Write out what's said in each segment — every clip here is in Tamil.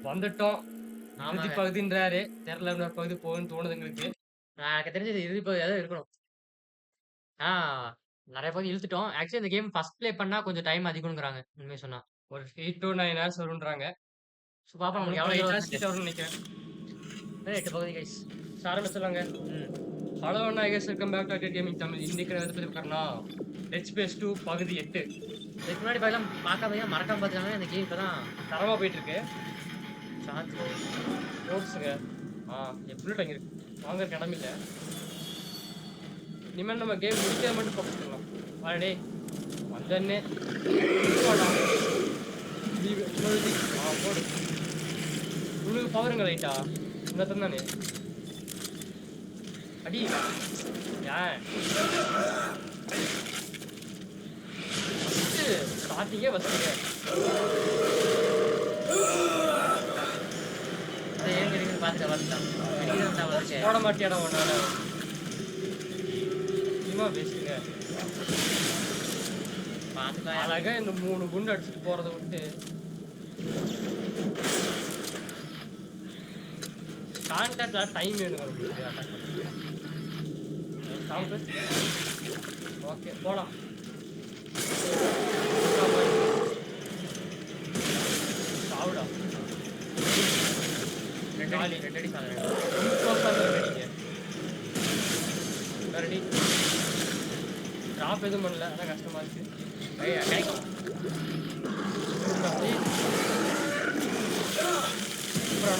வந்துட்டோம். இறுதி ஆமாங்க. பகுதின்றாரு. தெர்ல இன்னொரு பகுதி போகுதுன்னு தோணுது எங்களுக்கு. எனக்கு தெரிஞ்சு இது இறுதி பகுதியா இருக்கணும். ஆ நெறைய பகுதி இழுத்துட்டோம். ஆக்சுவலி இந்த கேம் ஃபர்ஸ்ட் ப்ளே பண்ணா கொஞ்சம் டைம் அதிகம்ங்கிறாங்க, உண்மைய சொன்னா. ஒரு 8 டூ 9 ஹார்ஸ் வரும்ன்றாங்க. ஸோ பாப்போம் நம்மளுக்கு நம்மளுக்கு எவ்வளோ ஒரு 8 தூரம் ஹார்ஸ் வருதுன்ட்டு. கிட்ட வரும்னு நெனைக்கிறேன். இன்னும் 8 பகுதி கைஸ். ஆரம்பிச்சிடலாங்க. ம். ஹலோ அண்ணா I guess welcome back to athlete gaming Tamil. இன்னைக்கு நான் எத பத்தி பார்க்கறேன்னா, டெட் ஸ்பேஸ் 2 பகுதி 8 இதுக்கு முன்னாடி பாக்கலாம் பார்க்காதீங்க, மறக்காம பார்த்துக்கோங்க. இந்த கேம் இப்ப தான் தரமா போயிட்டு இருக்கு. சார்ஜ் ஓட்ஸுங்க. புல்லட் அங்க இருக்கு. வாங்கறதுக்கு இடம் இல்ல. இனிமேல் நம்ம கேம் முடிச்சா மட்டும் ஃபோக்கஸ் பண்ணலாம். வாடா டேய். வந்தன்னே. போடா. நீ சொல்லுடி. போடு. உனக்கு பவருங்க லைட்டா. இந்த தந்தானே. அடி. ஏன்? ஸ்டார்டிங்கே வச்சுங்க. இதை ஏன் கிடைக்குன்னு பார்த்துட்டு வரலாம். வெளியில தான் வந்துச்சு. போட மாட்டியாடா உன்னால. சும்மா பேசுங்க. பார்த்துக்கலாம். அழகா இந்த 3 குண்டு அடிச்சுட்டு போறதை விட்டு கான்டாக்ட்ல டைம் வேணும். ஓகே போலாம். சாவுடா. ரெண்டு அடி சாகுறேன். ரெடி. டிராப் எதுவும் பண்ணல, அதான் கஷ்டமா இருக்கு. கிடைக்கும்.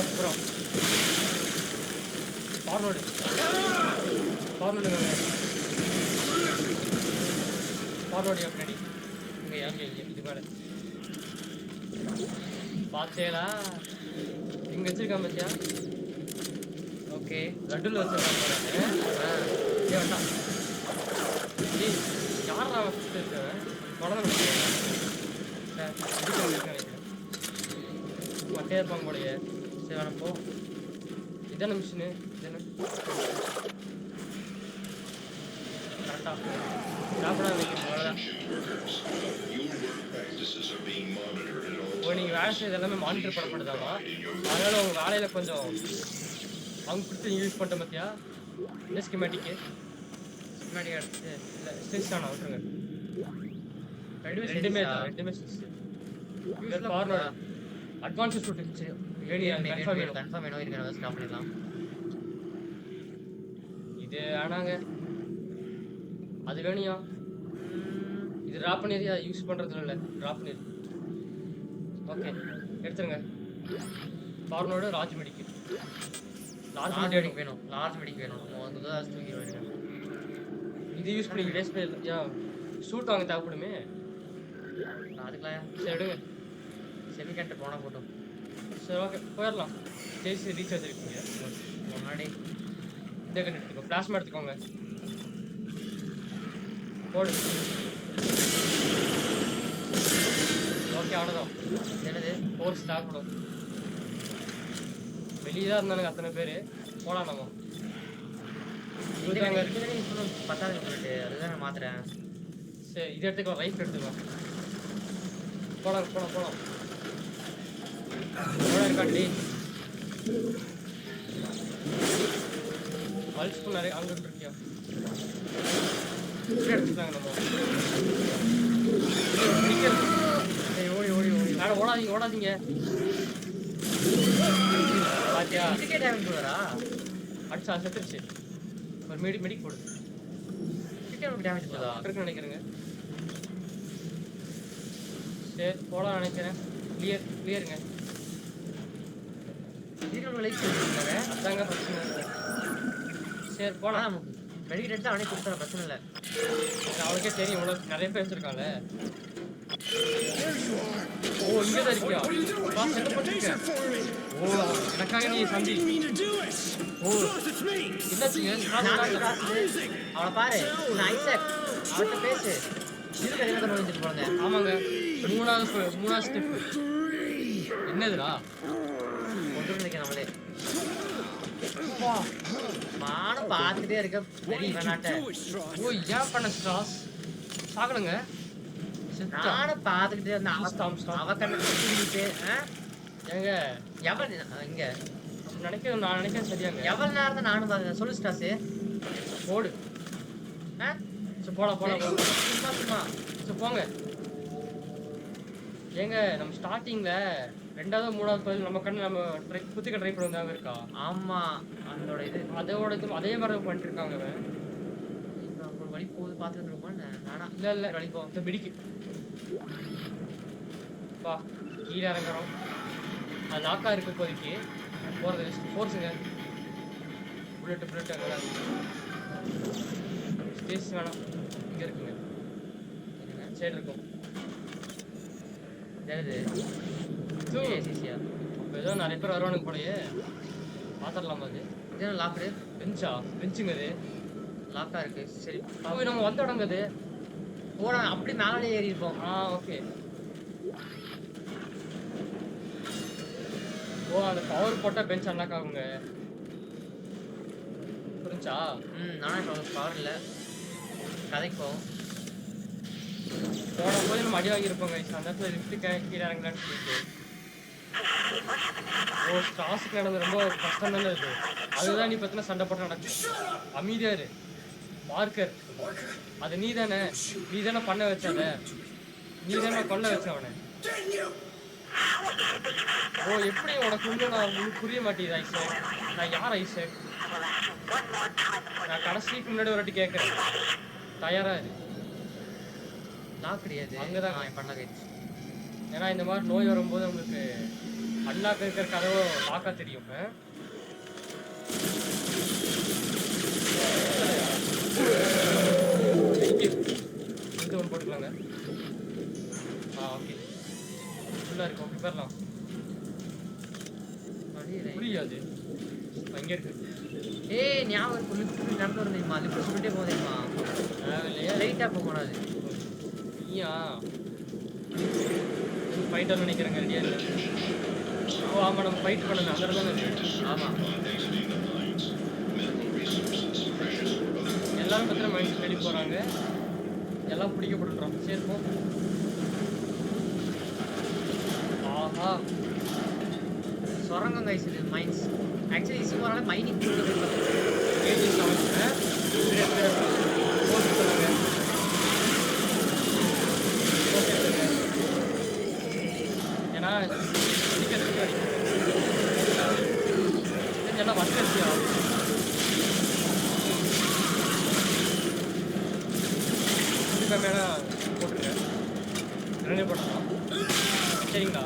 அப்புறம் ஃபார்வர்டு எப்படி இங்கே இது மேலே பார்த்தேடா. இங்கே வச்சிருக்கான் பத்தியா? ஓகே லட்டுல வச்சிருக்கான். வேண்டாம். யாரா வச்சுட்டு இருக்கவன் குழந்தை நினைக்கிறேன். மட்டையா இருப்பாங்க போலயே. சரி வேணா போ. இதான மிஷினு இதான கரெக்டா சாப்பிடா வைக்கணும். இப்போ நீங்கள் வேலை செய்யறது எல்லாமே மானிட்டர் பண்ணப்படுதாமா? அதனால உங்கள் வேலையில் கொஞ்சம் அவங்க கொடுத்து யூஸ் பண்ணிட்ட பார்த்தியா? இந்த ஸ்கிமேட்டிக்கு எடுத்து இல்லை ஸ்டிச் தானா விட்டுருங்க. ரெண்டுமே கார்னர் அட்வான்ஸ் ஷூட் இருந்துச்சு. கன்ஃபார்ம் வேணும் இருக்கிறத ஸ்டாப் பண்ணிடலாம். இது ஆனாங்க அது வேணியா? இது ட்ராப் பண்ணியா? யூஸ் பண்ணுறதுல இல்லை, ட்ராப் பண்ணி. ஓகே எடுத்துருங்க. கார்னோட லார்ஜ் மெடிக்கு. லார்ஜ் மெடிக் வேணும். தூக்கிடுவேன். இது யூஸ் பண்ணி வேஸ்ட் பண்ணி ஷூட் வாங்க தேவைப்படுமே. அதுக்கெல்லாம் சரி எடுங்க. செமிகண்டர் போனால் போட்டோம். சரி ஓகே போயிடலாம். ஜெய்சி ரீசார்ஜ் இருக்கீங்க முன்னாடி இந்த கண்டு எடுத்துக்கோ. பிளாஸ்மா எடுத்துக்கோங்க. போடு. ஓகே அவ்வளோதான். என்னது ஃபோர்ஸ் தேவைப்படும். வெளியே தான் இருந்தானுங்க அத்தனை பேர். போகலாம் நம்ம. பத்தாவது சொல்லிட்டு அதுதான் நான் மாத்துறேன். சரி இது எடுத்துக்கலாம். ரைஃப் எடுத்துக்கலாம். போலாம் போலாம் இருக்காண்டி பல்ஸ் நிறைய அங்கே இருக்கியா எடுத்துட்டாங்க நம்ம. ஓடாதீங்க பாத்தியா? இதுக்கே டேமேஜ் போடுறா. அடிச்சா செத்துருச்சு. ஒரு மெடிக் போடு. டேமேஜ் போதா இருக்குன்னு நினைக்கிறேங்க. சரி போலாம் நினைக்கிறேன். கிளியருங்க. அதாங்க பிரச்சனை இல்லை. சரி போலாம். மெடிக்கல் எடுத்து அவனே கொடுத்தா பிரச்சனை இல்லை. அவனுக்கே தெரியும் இவ்வளோ நிறைய பேர் வச்சிருக்காங்க. ஓ இங்கே தான் இருக்கியா? ஓ எனக்காக நீ சந்தி. ஓ என்னாச்சுங்க? அவனை பாரு ஐசக், அவன்கிட்ட பேசு. போங்க. ஆமாங்க மூணாவது ஸ்டெப் என்னதுடா? கொண்டு நினைக்க நம்மளே மானம் பார்த்துட்டே இருக்க. ஓ ஏன் பண்ண ஸ்டாஸ் சாகணுங்க. நானும் பார்த்துக்கிட்டே இருந்தேன். அவ கண்ணு ஏங்க எவ்வளவு இங்க நான் நினைக்கிறேன் சரியாங்க. எவ்வளவு நேரம் தான் நானும் பாக்குறேன். சொல்லு ஸ்டாஸு. போடு. ஆ? சரி போலாம் போலாம் போலாம். சும்மா சும்மா. சரி போங்க. ஏங்க நம்ம ஸ்டார்டிங்ல 2வது 3வது பதில் நம்ம கண்ணு நம்ம குத்திக்க ட்ரை பண்ண இருக்கா? ஆமா. அதோட இது அதோட இது அதே மாதிரி தான் பண்ணிட்டு இருக்காங்க அவன். ஒரு வழி போகுது பாத்துட்டு வந்துருமா நானா? இல்ல வழி போவோம். இந்த மிடிக்கு. பா கீழே இறங்குறோம். அது லாக்கா இருக்கு இப்போதைக்கு. போறது ஃபோர்ஸுங்க. புல்லட் அங்கதான் ஸ்பேஸ் வேணாம். இங்க இருக்குங்க. சைடு இருக்கும். என்னது? தூ. ஏசிசியா? அப்ப ஏதோ நிறைய பேர் வருவானுங்க போலயே. பாத்திரலாமா அது? இது லாக்டு. பெஞ்சுங்க அது. லாக்கா இருக்கு. சரி. நம்ம வந்த இடங்க அது. போடா அப்படி மேலே ஏறி இருப்போம். ஓகே. ஓ அந்த பவர் போட்டா பெஞ்ச் அன்லாக் ஆகுங்க. புரிஞ்சா? நானே பவர் இல்ல. கதைக்கு போவோம். போன போது நம்ம அடி வாங்கியிருப்போம் கைஸ். அந்த இடத்துல லிஃப்ட் கீழே இறங்கலான்னு சொல்லிட்டு. ஓ ஸ்டாஸுக்கு நடந்து ரொம்ப கஷ்டம் தானே இது. அதுதான் நீ பத்தின சண்டை போட்டு நடக்கும். அமைதியா இரு. மார்க்கர் அது நீ தானே பண்ண வச்சத. நீ தானே கொல்ல வச்ச அவனை. ஓ எப்படி உனக்கு இன்னும் உனக்கு புரிய மாட்டேங்குது ஐசக். நான் யார் ஐசக்? நான் கடைசிக்கு முன்னாடி ஒரு வாட்டி கேட்கறேன். தயாரா இரு. லாக் கிடையாது. அங்கதான் பண்ண கைச்சு. ஏன்னா இந்த மாதிரி நோய் வரும்போது உங்களுக்கு அன்லாக் இருக்கிற கதவு லாக்கா தெரியும். இந்த ஒன்று போட்டுக்கலாங்க. ஓகே ஃபுல்லாக இருக்கு. ஓகே போயிடலாம். புரியாது அங்கே இருக்கு. ஏய் ஞாபகம் லிஃப்ட் நடந்து வர தெரியுமா? லிஃப்ட் சொல்லிட்டே போக தெரியுமா? லைட்டாக போக கூடாது. நீயா ஃபைட்டர் நினைக்கிறேங்க. ரெடியா இல்லை. ஓ ஆமாம் நம்ம ஃபைட் பண்ணல அந்த இடத்துல இருக்கு. ஆமாம் எல்லாரும் பத்திரம் மைண்ட் தேடி போகிறாங்க. எல்லாம் பிடிக்கப்பட்டுறோம். சரி போ. ஆஹா சுரங்கம் கைஸ் இது மைன்ஸ். ஆக்சுவலி இசுமாரால மைனிங் ஏன்னா எல்லாம் வசதியா மேலே போட்டுருங்க. ரெண்டே போட்டலாம். சரிங்களா?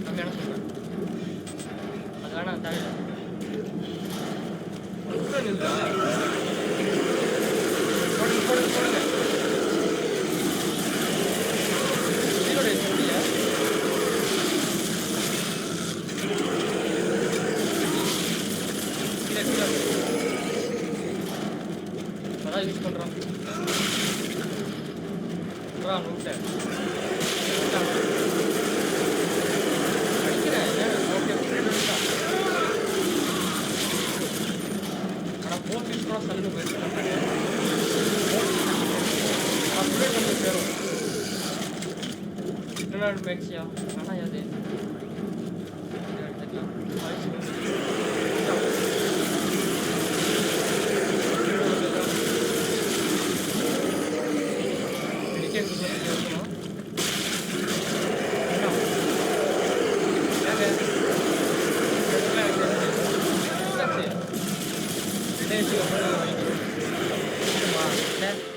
கம்மியான சொல்கிறேன். அது வேணாம் தேவையில்லை. நின்றா போடுங்க. இதோட சொல்லியா அதான் யூஸ் பண்ணுறோம். நூட்டேன் அடிக்கிறேன். ஓகே ஆனால் 4 பீஸ் கூட சல்லு போயிட்டு அப்படியே கொஞ்சம் சேரும். இன்டர்நெட் மேக்ஸியா ஆனால் அது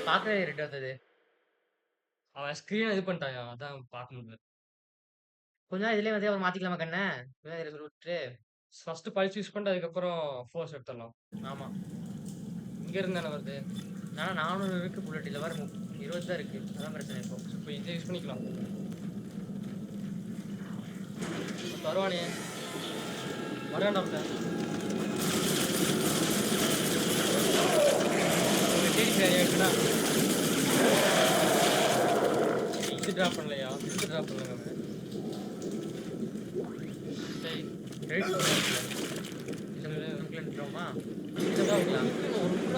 பார்க்கவே ரெண்டு வந்தது. அவன் ஸ்கிரீன் இது பண்ணிட்டாயா? அதான் பார்க்க முடியல. கொஞ்ச நாள் இதுலயே வந்து அவர் மாத்திக்கலாமா கண்ணே? விட்டு ஃபர்ஸ்ட் பல்ஸ் யூஸ் பண்ணிட்டு அதுக்கப்புறம் ஃபோர்ஸ் எடுத்துடலாம். ஆமா இங்க இருந்து தானே வருது. ஆனால் 400 இருக்கு. புல்லட் இல்லை வர 20 தான் இருக்கு. அதான் பிரச்சனை. இப்போ இதை யூஸ் பண்ணிக்கலாம். தருவானே வரேன்டாப்ல. தேடி சரியாச்சுன்னா இது ட்ராப் பண்ணலையா? இது ட்ராப் பண்ணுங்க. சரி ரைட் கிலோமா இதுதான் ஒரு கூட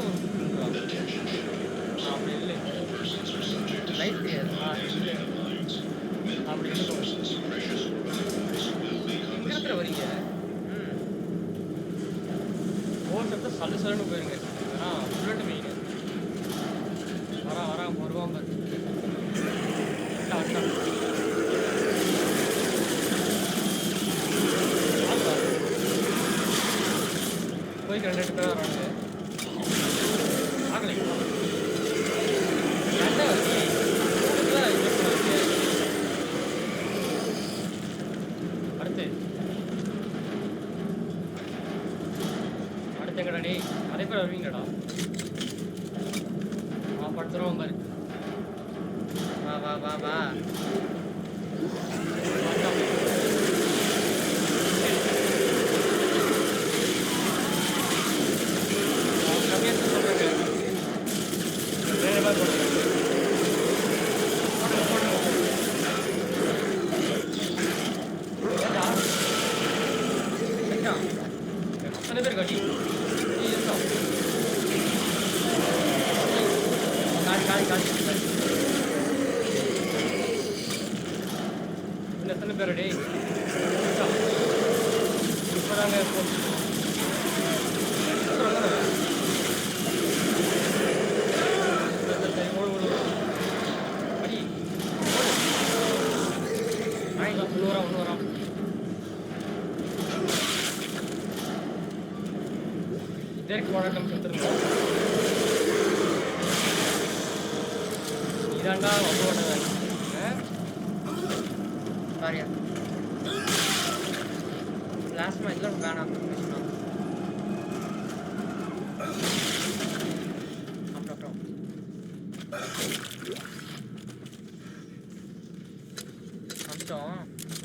அப்படி இல்லை. லைட் தெரியாது. இல்லை அப்படி இருக்கும். சல்லு சல்லுன்னு போயிருங்க. ஏன்னா புல்லட் மெயின். வருவான் பாரு. அட்டான். போய் 2 பேர் வரானுங்க. ஆகலை. ரெண்டே வச்சு. அடுத்து எங்கடா டேய்? நிறைய பேர் வருவீங்கடா. படுத்துருவோம் பாரு. வா. அத்தனை பேர் கட்டி காலி எத்தனை பேர் டேய்? இப்போதாங்க ஒன்று இதற்கு போராட்டம் செத்துருந்தோம். இதாண்டா வந்து சாரியா பிளாஸ்மா இதெல்லாம் வேணாம். அப்புறம் வந்துட்டோம்.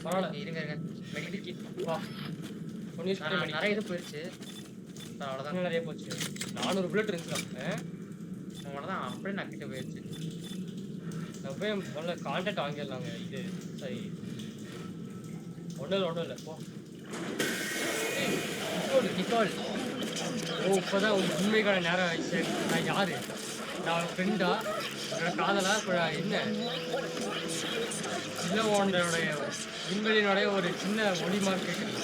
பரவாயில்ல இருங்க மெடிக்கல் கிட் வா. நிறைய இது போயிடுச்சு. அவ்வளோதான் நிறைய போச்சு. 400 புல்லட் இருந்துச்சு. அவ்வளோதான் அப்படியே நக்கிட்டு போயிடுச்சு. நான் போய் முதல்ல கான்டாக்ட் வாங்கிடலாங்க. இது சரி ஒன்றும் இல்லை போ. நிக்கோல் இப்போதான் உண்மைக்கான நேரம் ஆயிடுச்சு. நான் யாரு? நான் ஃப்ரெண்டா? என்னோட காதலா? என்ன இல்லை உன்னோடைய விண்வெளியினுடைய ஒரு சின்ன ஒளி மார்க் கேட்குறேன்.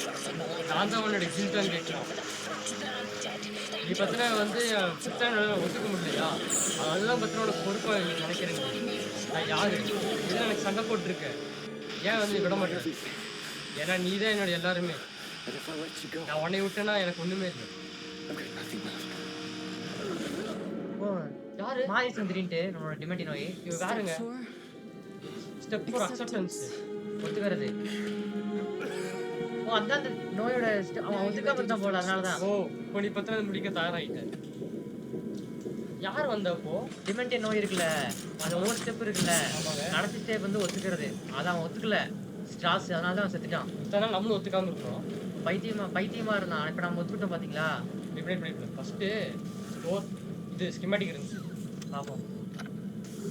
நான் தான் உன்னோட ஜில்தான் கேட்கலாம். நீ பற்றின வந்து புத்தக ஒத்துக்க முடியலையா? அதெல்லாம் பற்றின உனக்கு பொறுப்பாக நீ நினைக்கிறேன். நான் யாரு? இல்லை எனக்கு சண்டை போட்டிருக்கேன். ஏன் வந்து விட மாட்டேன்? ஏன்னா நீ தான் என்னோட எல்லாருமே. நான் உன்னை விட்டேன்னா எனக்கு ஒன்றுமே இல்லை. யாரு மாறி சந்திரின்ட்டு நம்மளோட டிமெண்டி நோய். இது வேறுங்க. Step for acceptance. ஒத்துக்கிறது. அதான் அந்த நோயோட அவன் ஒத்துக்காம இருந்தான் போல. அதனாலதான் இப்போ நீ பத்தின முடிக்க தயாராகிட்டேன். யார் வந்தப்போ டிமெண்டி நோய் இருக்குல்ல, அந்த ஒவ்வொரு ஸ்டெப் இருக்குல்ல, கடைசி ஸ்டெப் வந்து ஒத்துக்கிறது. அதை அவன் ஒத்துக்கல ஸ்ட்ராஸ். அதனால தான் அவன் செத்துட்டான். அதனால நம்மளும் ஒத்துக்காம இருக்கோம். பைத்தியமா இருந்தான். இப்போ நம்ம ஒத்துக்கிட்டோம் பாத்தீங்களா? ஃபர்ஸ்ட் இது ஸ்கிமேட்டிக் இருந்துச்சு. பார்ப்போம்.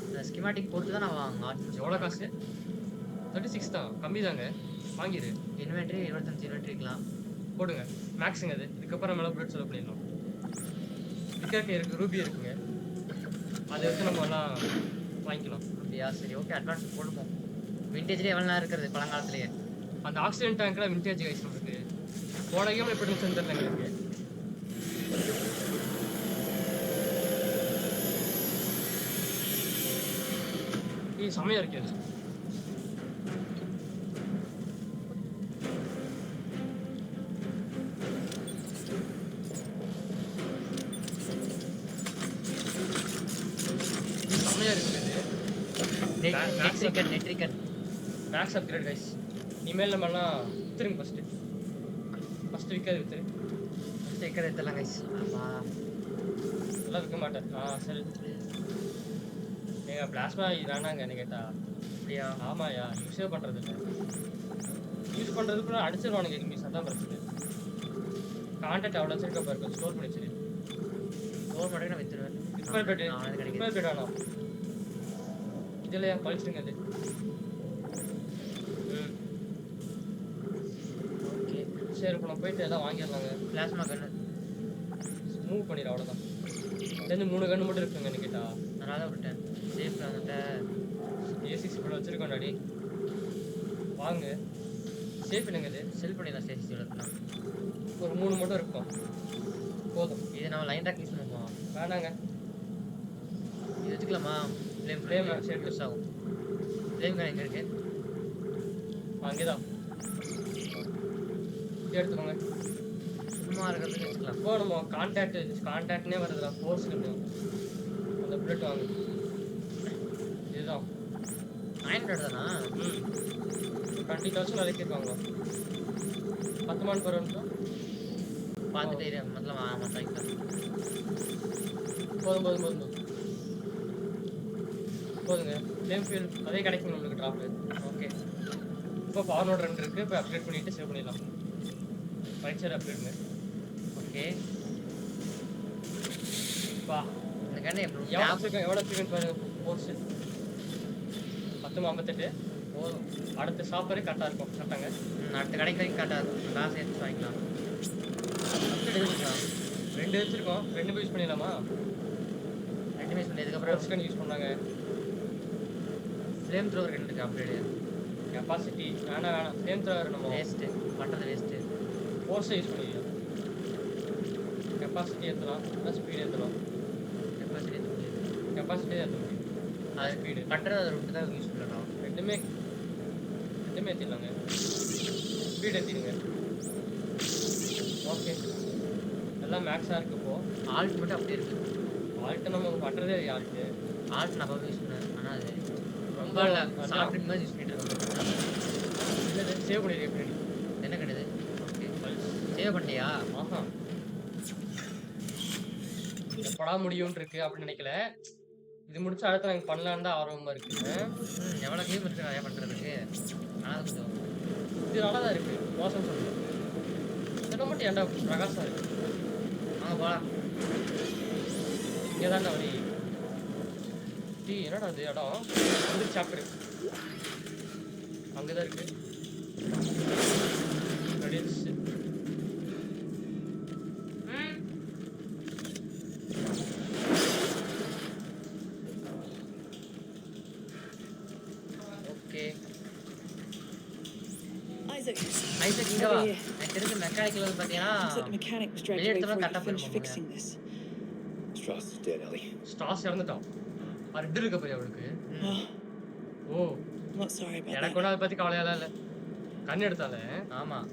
இந்த ஸ்கிமேட்டிக் போட்டு தான் நான் வாங்க. எவ்வளோ காசு? 36 தான். கம்மி தாங்க. வாங்கிடு. இன்வென்ட்ரி 25 இன்வென்ட்ரிக்கலாம் போடுங்க. மேக்ஸுங்க அது. இதுக்கப்புறம் மேலே புல்லட் செலவு பண்ணிடலாம். விக்கெட் இருக்குது, ரூபி இருக்குங்க. அதை வச்சு நம்ம எல்லாம் வாங்கிக்கலாம். அப்படியா? சரி ஓகே. அட்வான்ஸ் போடுவோம். விண்டேஜ்லேயே எவ்வளோ நேரம் இருக்கிறது பழங்காலத்துலேயே. அந்த ஆக்சிடென்ட் டேங்க்ல விண்டேஜ் கைஸ் நம்மளுக்கு போன கேம் எப்படி இருந்துச்சுன்னு தெரியல எங்களுக்கு. செமையா இருக்கு அது. செமையா இருக்கு அது. Netrikkan max upgrade guys. இனிமேல் நம்ம எல்லாம் வித்துருங்க. ஃபர்ஸ்ட் விற்காது வித்துரு. ஃபர்ஸ்ட் விற்காது வித்துலாம் கைஸ். எல்லாம் விற்க மாட்டேன். சரி எங்கள் பிளாஸ்மா வேணாங்க என்ன கேட்டா. அப்படியா? ஆமாயா. யூஸே பண்ணுறது இல்லை. யூஸ் பண்ணுறதுக்குள்ள அடிச்சிருவானுங்க எனிமீஸ். அதான் பிரச்சனை. கான்டாக்ட் அவ்வளோ வச்சிருக்க பாரு. கொஞ்சம் ஸ்டோர் பண்ணி வச்சிரு. ஸ்டோர் பண்ணி நான் வித்துருவேன். ரிப்பேர் பெட் வேணாம். இதுலையா பழிச்சிருங்க அது. ஓகே சரி இப்போ நம்ம போயிட்டு எல்லாம் வாங்கிடலாங்க. பிளாஸ்மா கன்று மூவ் பண்ணிடு. அவ்வளோதான். தெரிஞ்சு 3 கன்று மட்டும் இருக்குங்க என்ன கேட்டா. அதனால தான் விட்டேன். சேஃப்ல வந்துட்ட ஏசிசி கூட வச்சிருக்கோம் டாடி. வாங்க. சேஃப் என்னங்க இது? செல் பண்ணிடலாம். சேஃப்டி வளர்க்கலாம். ஒரு 3 மட்டும் இருக்கும். போதும். இது நம்ம லைன் ட்ராக் யூஸ் பண்ணுவோமா? வேணாங்க. இது வச்சுக்கலாமா? ஃப்ளேம் சரி யூஸ் ஆகும். ஃப்ளேம் கன் எங்க இருக்கு? அங்கேதான். எடுத்துக்கோங்க. சும்மா இருக்கிறதுக்கு வச்சுக்கலாம். இப்போ நம்ம கான்டாக்ட்னே வருதுடா ஃபோர்ஸ் அந்த புல்லட் வாங்க. இதுதான் 900 தானா? 20,000 இறக்கிருக்காங்க. 10 மணி per நிமிஷம் பார்த்துட்டே இரு. முதல்ல வாங்கிக்கலாம். போதுங்க. சேம் ஃபீல் அதே கிடைக்கும் நம்மளுக்கு ட்ராப். ஓகே. இப்போ பவர் நோட் 2 இருக்கு. இப்போ அப்டேட் பண்ணிட்டு சேவ் பண்ணிடலாம். ரைட் சைடு அப்டேட்ங்க. ஓகே. பா இந்த கண்ணு எவ்வளோ செகண்ட் பாருங்க ஃபோர்ஸ் 10:58 போதும். அடுத்த சாப்பாடு கரெக்டாக இருக்கும். கரெக்டாங்க. அடுத்த கடைக்கு வரைக்கும் கரெக்டாக இருக்கும். காசு எடுத்து வாங்கிக்கலாம். ரெண்டு வச்சிருக்கோம். 2 யூஸ் பண்ணிடலாமா? 2 யூஸ் பண்ணதுக்கப்புறம் ஸ்கன் யூஸ் பண்ணாங்க. ஃப்ளேம் த்ரோவர் இருக்கு அப்கிரேடு. கெப்பாசிட்டி வேணாம். ஃப்ளேம் த்ரோவர் நம்ம வேஸ்ட்டு பண்ணுறது வேஸ்ட்டு. ஃபோர்ஸை யூஸ் பண்ணிக்கலாம். கெப்பாசிட்டி ஏற்றலாம், ப்ளஸ் ஸ்பீடு ஏற்றலாம். கெப்பாசிட்டி ஏற்ற முடியும். அது ஸ்பீடு பண்ணுறது அதை விட்டு தான் யூஸ் பண்ணலாம். ரெண்டுமே ஏற்றிடலாங்க. ஸ்பீடு ஏற்றிடுங்க. ஓகே. எல்லாம் மேக்ஸாக இருக்கு. இப்போது ஆல்ட் மட்டும் அப்படியே இருக்குது. ஆல்ட்டு நம்ம பண்ணுறதே ஆல்ட்டு. ஆல்ட் நான் யூஸ் பண்ணேன். ஆனால் அது ரொம்ப இல்லை. சாஃப்ட்வேர் மாதிரி யூஸ் பண்ணிட்டு இருக்கோம். இல்லை சேவ் பண்ணிடுங்க. எப்படி என்ன கிடையாது? ஓகே சேவ் பண்ணியா? ஆஹா எப்படா முடியும்னு இருக்கு அப்படின்னு நினைக்கல. இது முடிச்சு அடுத்து நாங்கள் பண்ணலான்னு தான் ஆர்வமாக இருக்குங்க. எவ்வளோ கேம் இருக்குது நிறையா பண்ணுறதுக்கு. ஆனால் கொஞ்சம் இது நல்லா தான் இருக்குது. மோசம் சொல்லுங்கள். இதெல்லாம் மட்டும் ஏன்டா பிரகாசம் இருக்குது. வாங்க போகலாம். இங்கே தானே வழி. என்னடா அது இடம் வந்து சாப்பிடு. அங்கே தான் இருக்கு. ஓகே. ஐசக் இங்க வா. எனக்கு தெரிஞ்ச மெக்கானிக்கல் பார்த்தீங்கன்னா வெளியெடுத்தலாம் கரெக்டாக போயிருப்போம். Strauss is dead, Ellie. Strauss இறந்துட்டான். ரெட் இருக்க போய் அவளுக்கு. ஓ I'm not sorry about எனக்கு that. ஒன்றும் அதை பற்றி கவலையெல்லாம் இல்லை. கண் எடுத்தாலே. ஆமாம்.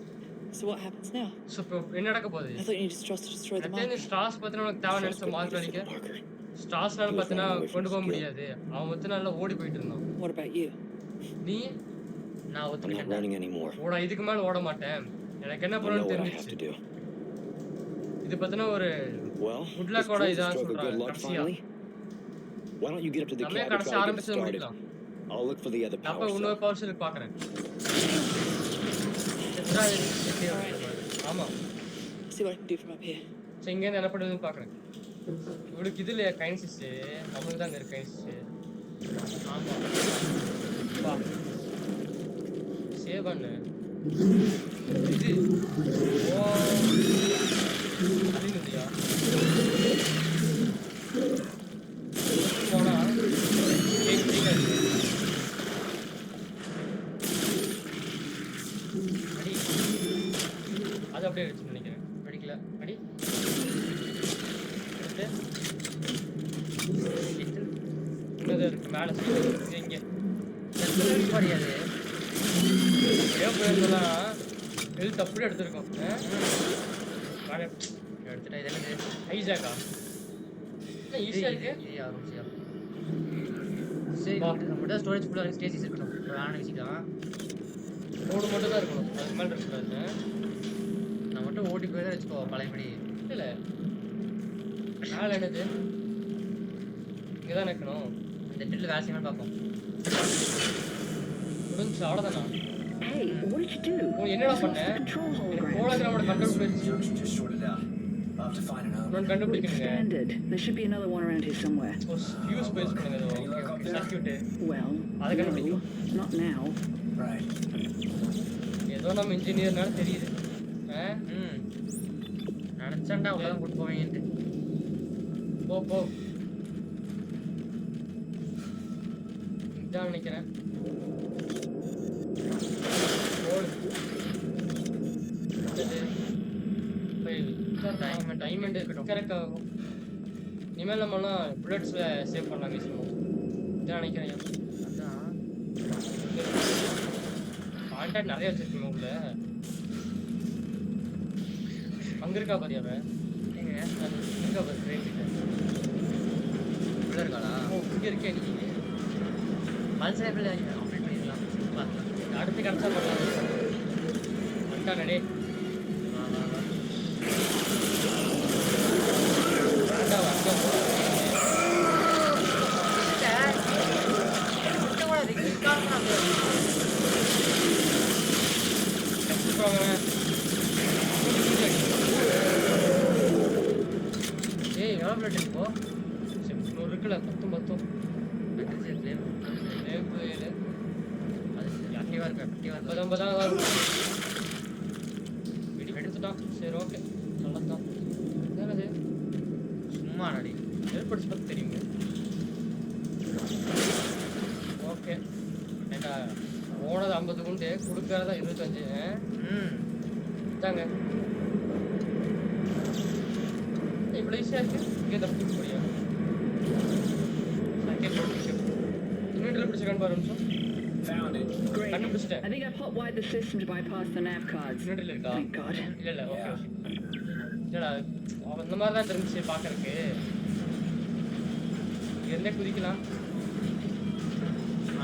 So what happens now? So இப்போ என்ன நடக்க போகுது? I thought you needed Strauss to destroy the எனக்கு தெரிஞ்சு marker. ஸ்டார்ஸ் பற்றின உனக்கு தேவை நினைச்ச மார்க் அடிக்க. ஸ்டார்ஸ்னாலும் பார்த்தீங்கன்னா கொண்டு போக முடியாது. அவன் வந்து நல்லா ஓடி போயிட்டு இருந்தான். What about you? நீ நான் I'm not ஒத்துக்கிட்டேன். running anymore. ஓட இதுக்கு மேலே ஓட மாட்டேன். எனக்கு என்ன I know பண்ணணும்னு what I have தெரிஞ்சிச்சு. to do. இது பற்றின ஒரு Well, Good this luck, proves இதான் a stroke of good சொல்றாங்க, luck கடைசியா. finally. Why don't you get up to the நம்ம cab and கடைசி try to get it ஆரம்பிச்சது started? முடிக்கலாம். I'll look for the other அப்போ power இன்னொரு cell. பவர் செல்லுக்கு பார்க்குறேன். ஆமாம். See what I can do from up here. சரி இங்கேருந்து என்ன பண்ணுறதுன்னு பார்க்குறேன். இவளுக்கு இது இல்லையா கைன்சிஸ்ஸு? நம்மளுக்கு தான் அங்கே இருக்கு கைன்சிஸ்ஸு. ஆமாம். வா சேவ் பண்ணு. இது ஓ அப்படிங்கறியா? போனா அடி அது அப்படியே வச்சு நினைக்கிறேன். படிக்கல அடி இன்னது இருக்கு மேலே இது இங்கே முடியாது. ஏன்னா ஹெல்த் அப்படியே எடுத்துருக்கோம். எடுத்துட்டா இது என்னது? ஐஜாக்கா ஈஸியாக இருக்கு. சரி நம்மகிட்ட ஸ்டோரேஜ் ஃபுல்லாக ஸ்டேஜஸ் இருக்கணும். வேணாம் வச்சுக்கலாம். மூணு மட்டும் தான் இருக்கணும். அதுக்கு மேலே இருக்கக்கூடாது. நான் மட்டும் ஓடி போய் தான் வச்சுக்கோ பழையபடி. இல்லை மேலே என்னது இங்கே தான் இருக்கணும். இந்த டெட்டில் வேலை செய்யணும்னு பார்ப்போம். முடிஞ்சு அவ்வளோதானா? Hey, what did you do? என்னடா It's lost பண்ண? the control hole எனக்கு right. போலக்கு நம்மளோட கண்டுபிடிச்சு Junction just shorted out. I'll have to find another. இன்னொன்று We're கண்டுபிடிக்கணுங்க. expanded. There should be another one around here somewhere. Fuse பேஸ் பண்ணுங்க. Okay circuit Well, Are they gonna be no, you? not now. Right. ஏதோ நம்ம இன்ஜினியர்னால தெரியுது. நினச்சாண்டா உள்ள தான் கூட்டு போவீங்கன்ட்டு. போ இதான் நினைக்கிறேன். போடு ஃபைல் டைமண்ட் இருக்கட்டும். கரெக்ட் ஆகும். இனிமேல் நம்மலாம் புல்லட்ஸ்ல சேவ் பண்ணலாம் பேசுவோம். இதான் நினைக்கிறேன். அதான் கான்டாக்ட் நிறைய வச்சிருக்கீங்க உள்ள. அங்க இருக்கா பாரியா அவன்? எங்க இருக்கா பாரு ட்ரெயின் கிட்ட. உள்ள இருக்காளா? ஓ இங்க இருக்கே நீ. மல்சேபிள் அப்டேட் பண்ணிடலாம். பார்க்கலாம். அடுத்து கிடைச்சா பண்ணலாம். வந்துட்டானே டேய். வா வா வா. வந்தா வந்தா முட்டை கூட இருக்கு. காரணம் அது. ஏய் எவ்வளோ பிளட் இப்போ இருக்குல்ல 10 ஆக்டிவா இருக்கு. ஆக்டிவா இருக்கு. 50 எடுத்துட்டான். சரி ஓகே நல்லதான். என்னது சும்மா நடி. ஏற்படுத்தி பற்றி தெரியுங்க. ஓகே ஏண்டா போனது 50 குண்டு கொடுக்கறதா 25. இதாங்க இவ்வளோ ஈஸியாக இருக்கு. இங்கே தப்பு முடியும். சர்க்கிட் போட்டு இன்னும் பிடிச்சிருக்கான்னு பாரு நிமிஷம். Found it. Great. கண்டுபிடிச்சிட்டேன். I think I've hot-wired the system to bypass the nav cards. இன்னும் இருக்கா? Thank God. இல்லை ஓகே ஓகே. இல்லைடா அவன் இந்த மாதிரி தான் இருந்துச்சு பார்க்கறதுக்கு. இருந்தே குதிக்கலாம்.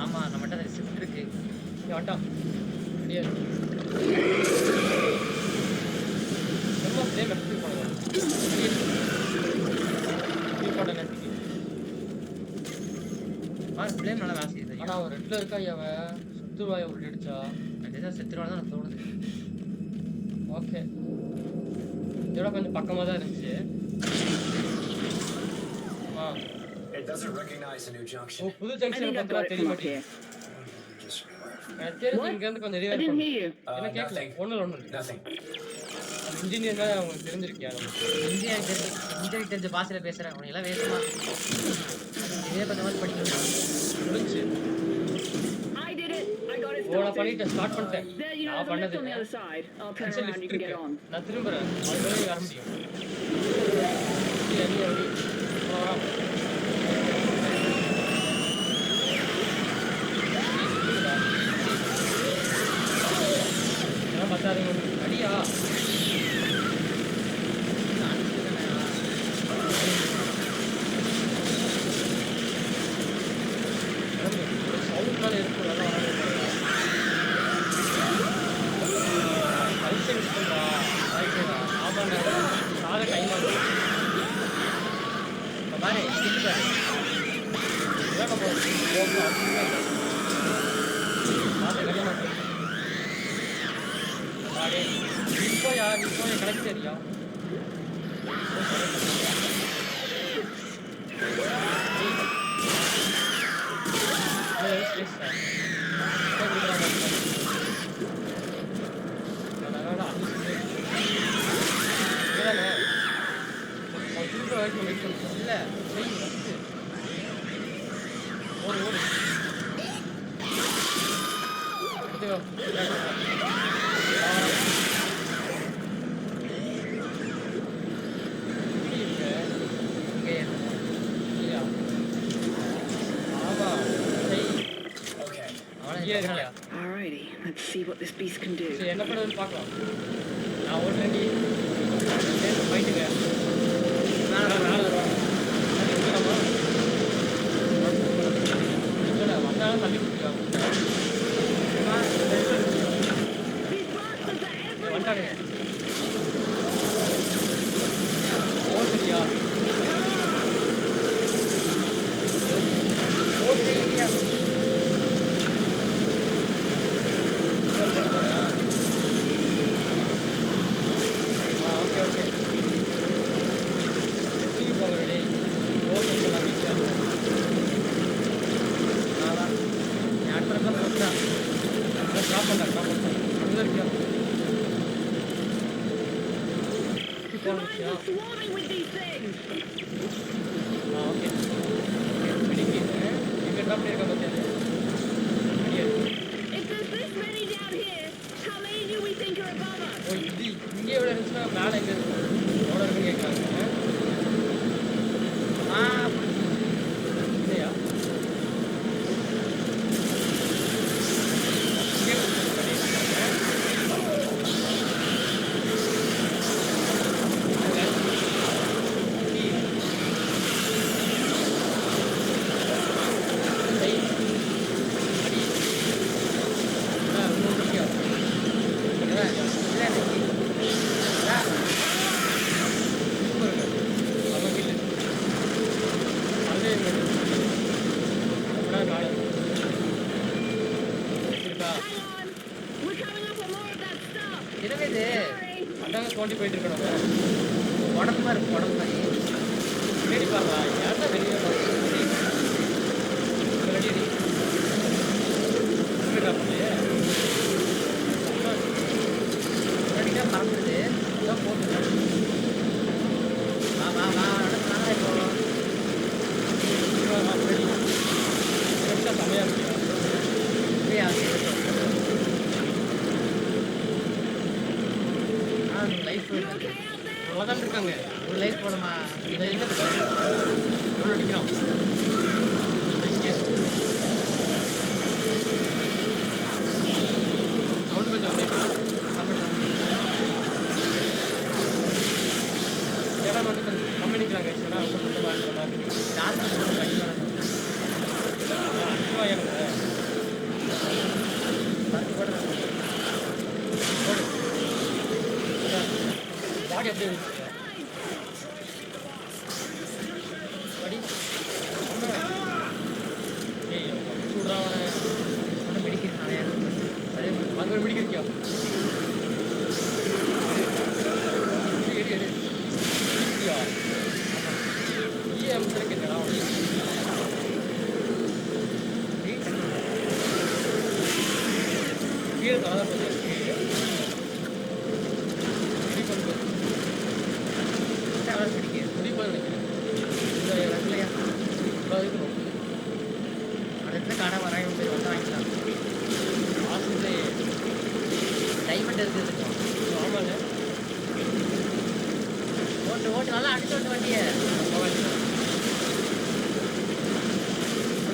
ஆமா நம்மகிட்ட அந்த ஷிஃப்ட் இருக்கு. இங்கே வட்டான் முடியாது. ரொம்ப சேம் எடுத்து போனது போட்ட நேரத்துக்கு. ஃப்ளேம் நல்லா வேலை செய்யுது. ஆனால் அவன் ரெட்டில் இருக்கா அவன் சுத்துவாயை உள்ள அடிச்சா. அதுதான் செத்துருவான்னு தான் எனக்கு தோணுது. ஓகே இதோட கொஞ்சம் பக்கமாக தான் இருந்துச்சு. Ah It doesn't recognize a new oh junction. புது I ஜங்ஷன் think I've பார்த்தா got it தெரிய from up மாட்டேங்குது. here. Just realized. எனக்கு தெரிஞ்சு What? இங்கேருந்து கொஞ்சம் I ரிவைவ் didn't பண்ணு. hear you. என்ன கேட்கல Nothing. ஒன்றும் இல்லை. Nothing. அந்த இன்ஜினியர் தான் அவங்களுக்கு தெரிஞ்சிருக்கியா நமக்கு. இந்தியாவுக்கு தெரிஞ்ச பாஷையில பேசுறேன். உனக்கு எல்லாம் வேணுமா? இதே கொஞ்சம் மாதிரி படிக்கணும். முடிஞ்சு I did it. I got it ஓ நான் started. பண்ணிட்டேன் ஸ்டார்ட் பண்ணிட்டேன். There, you know, நான் the lift பண்ணது on the other side. I'll turn actually around. You lift can get இருக்கு. on. நான் திரும்புறேன் அது மேலே வர முடியும். இல்லை நீ அப்படி இதெல்லாம் பத்தாதுங்க அடியா. சவுண்ட் மேலே இருக்கும் நல்லா பரிசை மிஸ் பண்ணுறா. ரைட்டுடா ஆமாண்ணா சாக டைம் ஆகும். இப்போ பாரு கிட்டு பாரு. இதான் நம்ம போகணும். பார்த்து கடிய மாட்டேன். பாடே நீ போயா கனெக்ட் சரியா. இல்லை ஓடு ஓடு Okay. Alrighty, let's see what this beast can do. என்ன பண்ணுறதுன்னு பார்க்கலாம். நான் ஓடுறேன்டி போயிட்டுங்க வந்தாலும் தள்ளி கொடுத்துருக்காங்க. வந்துட்டானுங்க ஓடுறியா ஓடுறியா ஓகே ஓகே தூக்கி போகிறே ஓகே சொல்லலாம் வீட்டில் அடுத்த ட்ராப் பண்ண அங்கே இருக்கியா போனியா Swarming with these things. Okay பிடிக்கு எங்கே ட்ராப் பண்ணியிருக்க பார்த்தியா If there's this many down here, how many do we think are above us? ஓ இது இங்கே எவ்வளோ இருந்துச்சுன்னா மேலே எங்கே இருக்கும் எவ்வளோ இருக்குன்னு கேட்குறாங்க இல்லையா இங்கே என்னது அதாங்க தோண்டி போயிட்டு இருக்கணும் உடம்பு மாதிரி இருக்கு உடம்பு மாதிரி தேடி பாருங்களா யார்தான் வெளியே ரெடி ரெடியாக பறந்துடுது ஏதோ போட்டு வா வா வா நடந்தாங்க இப்போ செம்மையா இருக்கு லைஃப் அவ்வளோதான் இருக்காங்க ஒரு லைஃப் போடுமா இதை என்ன எவ்வளோ அடிக்கிறோம் சவுண்ட் கொஞ்சம் இடம் வந்து கொஞ்சம் கம்பெனிக்கிறாங்க ஏன்னா ரொம்ப சுத்தமாக இருக்கிற மாதிரி பாடி அப்படியே இருந்துச்சு படி ஏய் சூடா ஒன்றும் பிடிக்கிறானே அங்கே ஒரு பிடிக்கிறியா எடு எடு பிடிக்கிறியா ஈ அம்சம் கேட்டா கீழே தலை கொஞ்சம் முடிப்பது நினைக்கிறேன் இந்த இடத்துலையா இவ்வளோ இருக்கணும் அடுத்த கடை வர வந்து வாங்கிக்கலாம் ஆசிலே டைமண்ட் இருக்குது ஆமாங்க ஓட்டு ஓட்டு நல்லா அடிச்சு ஓட்டு வண்டியை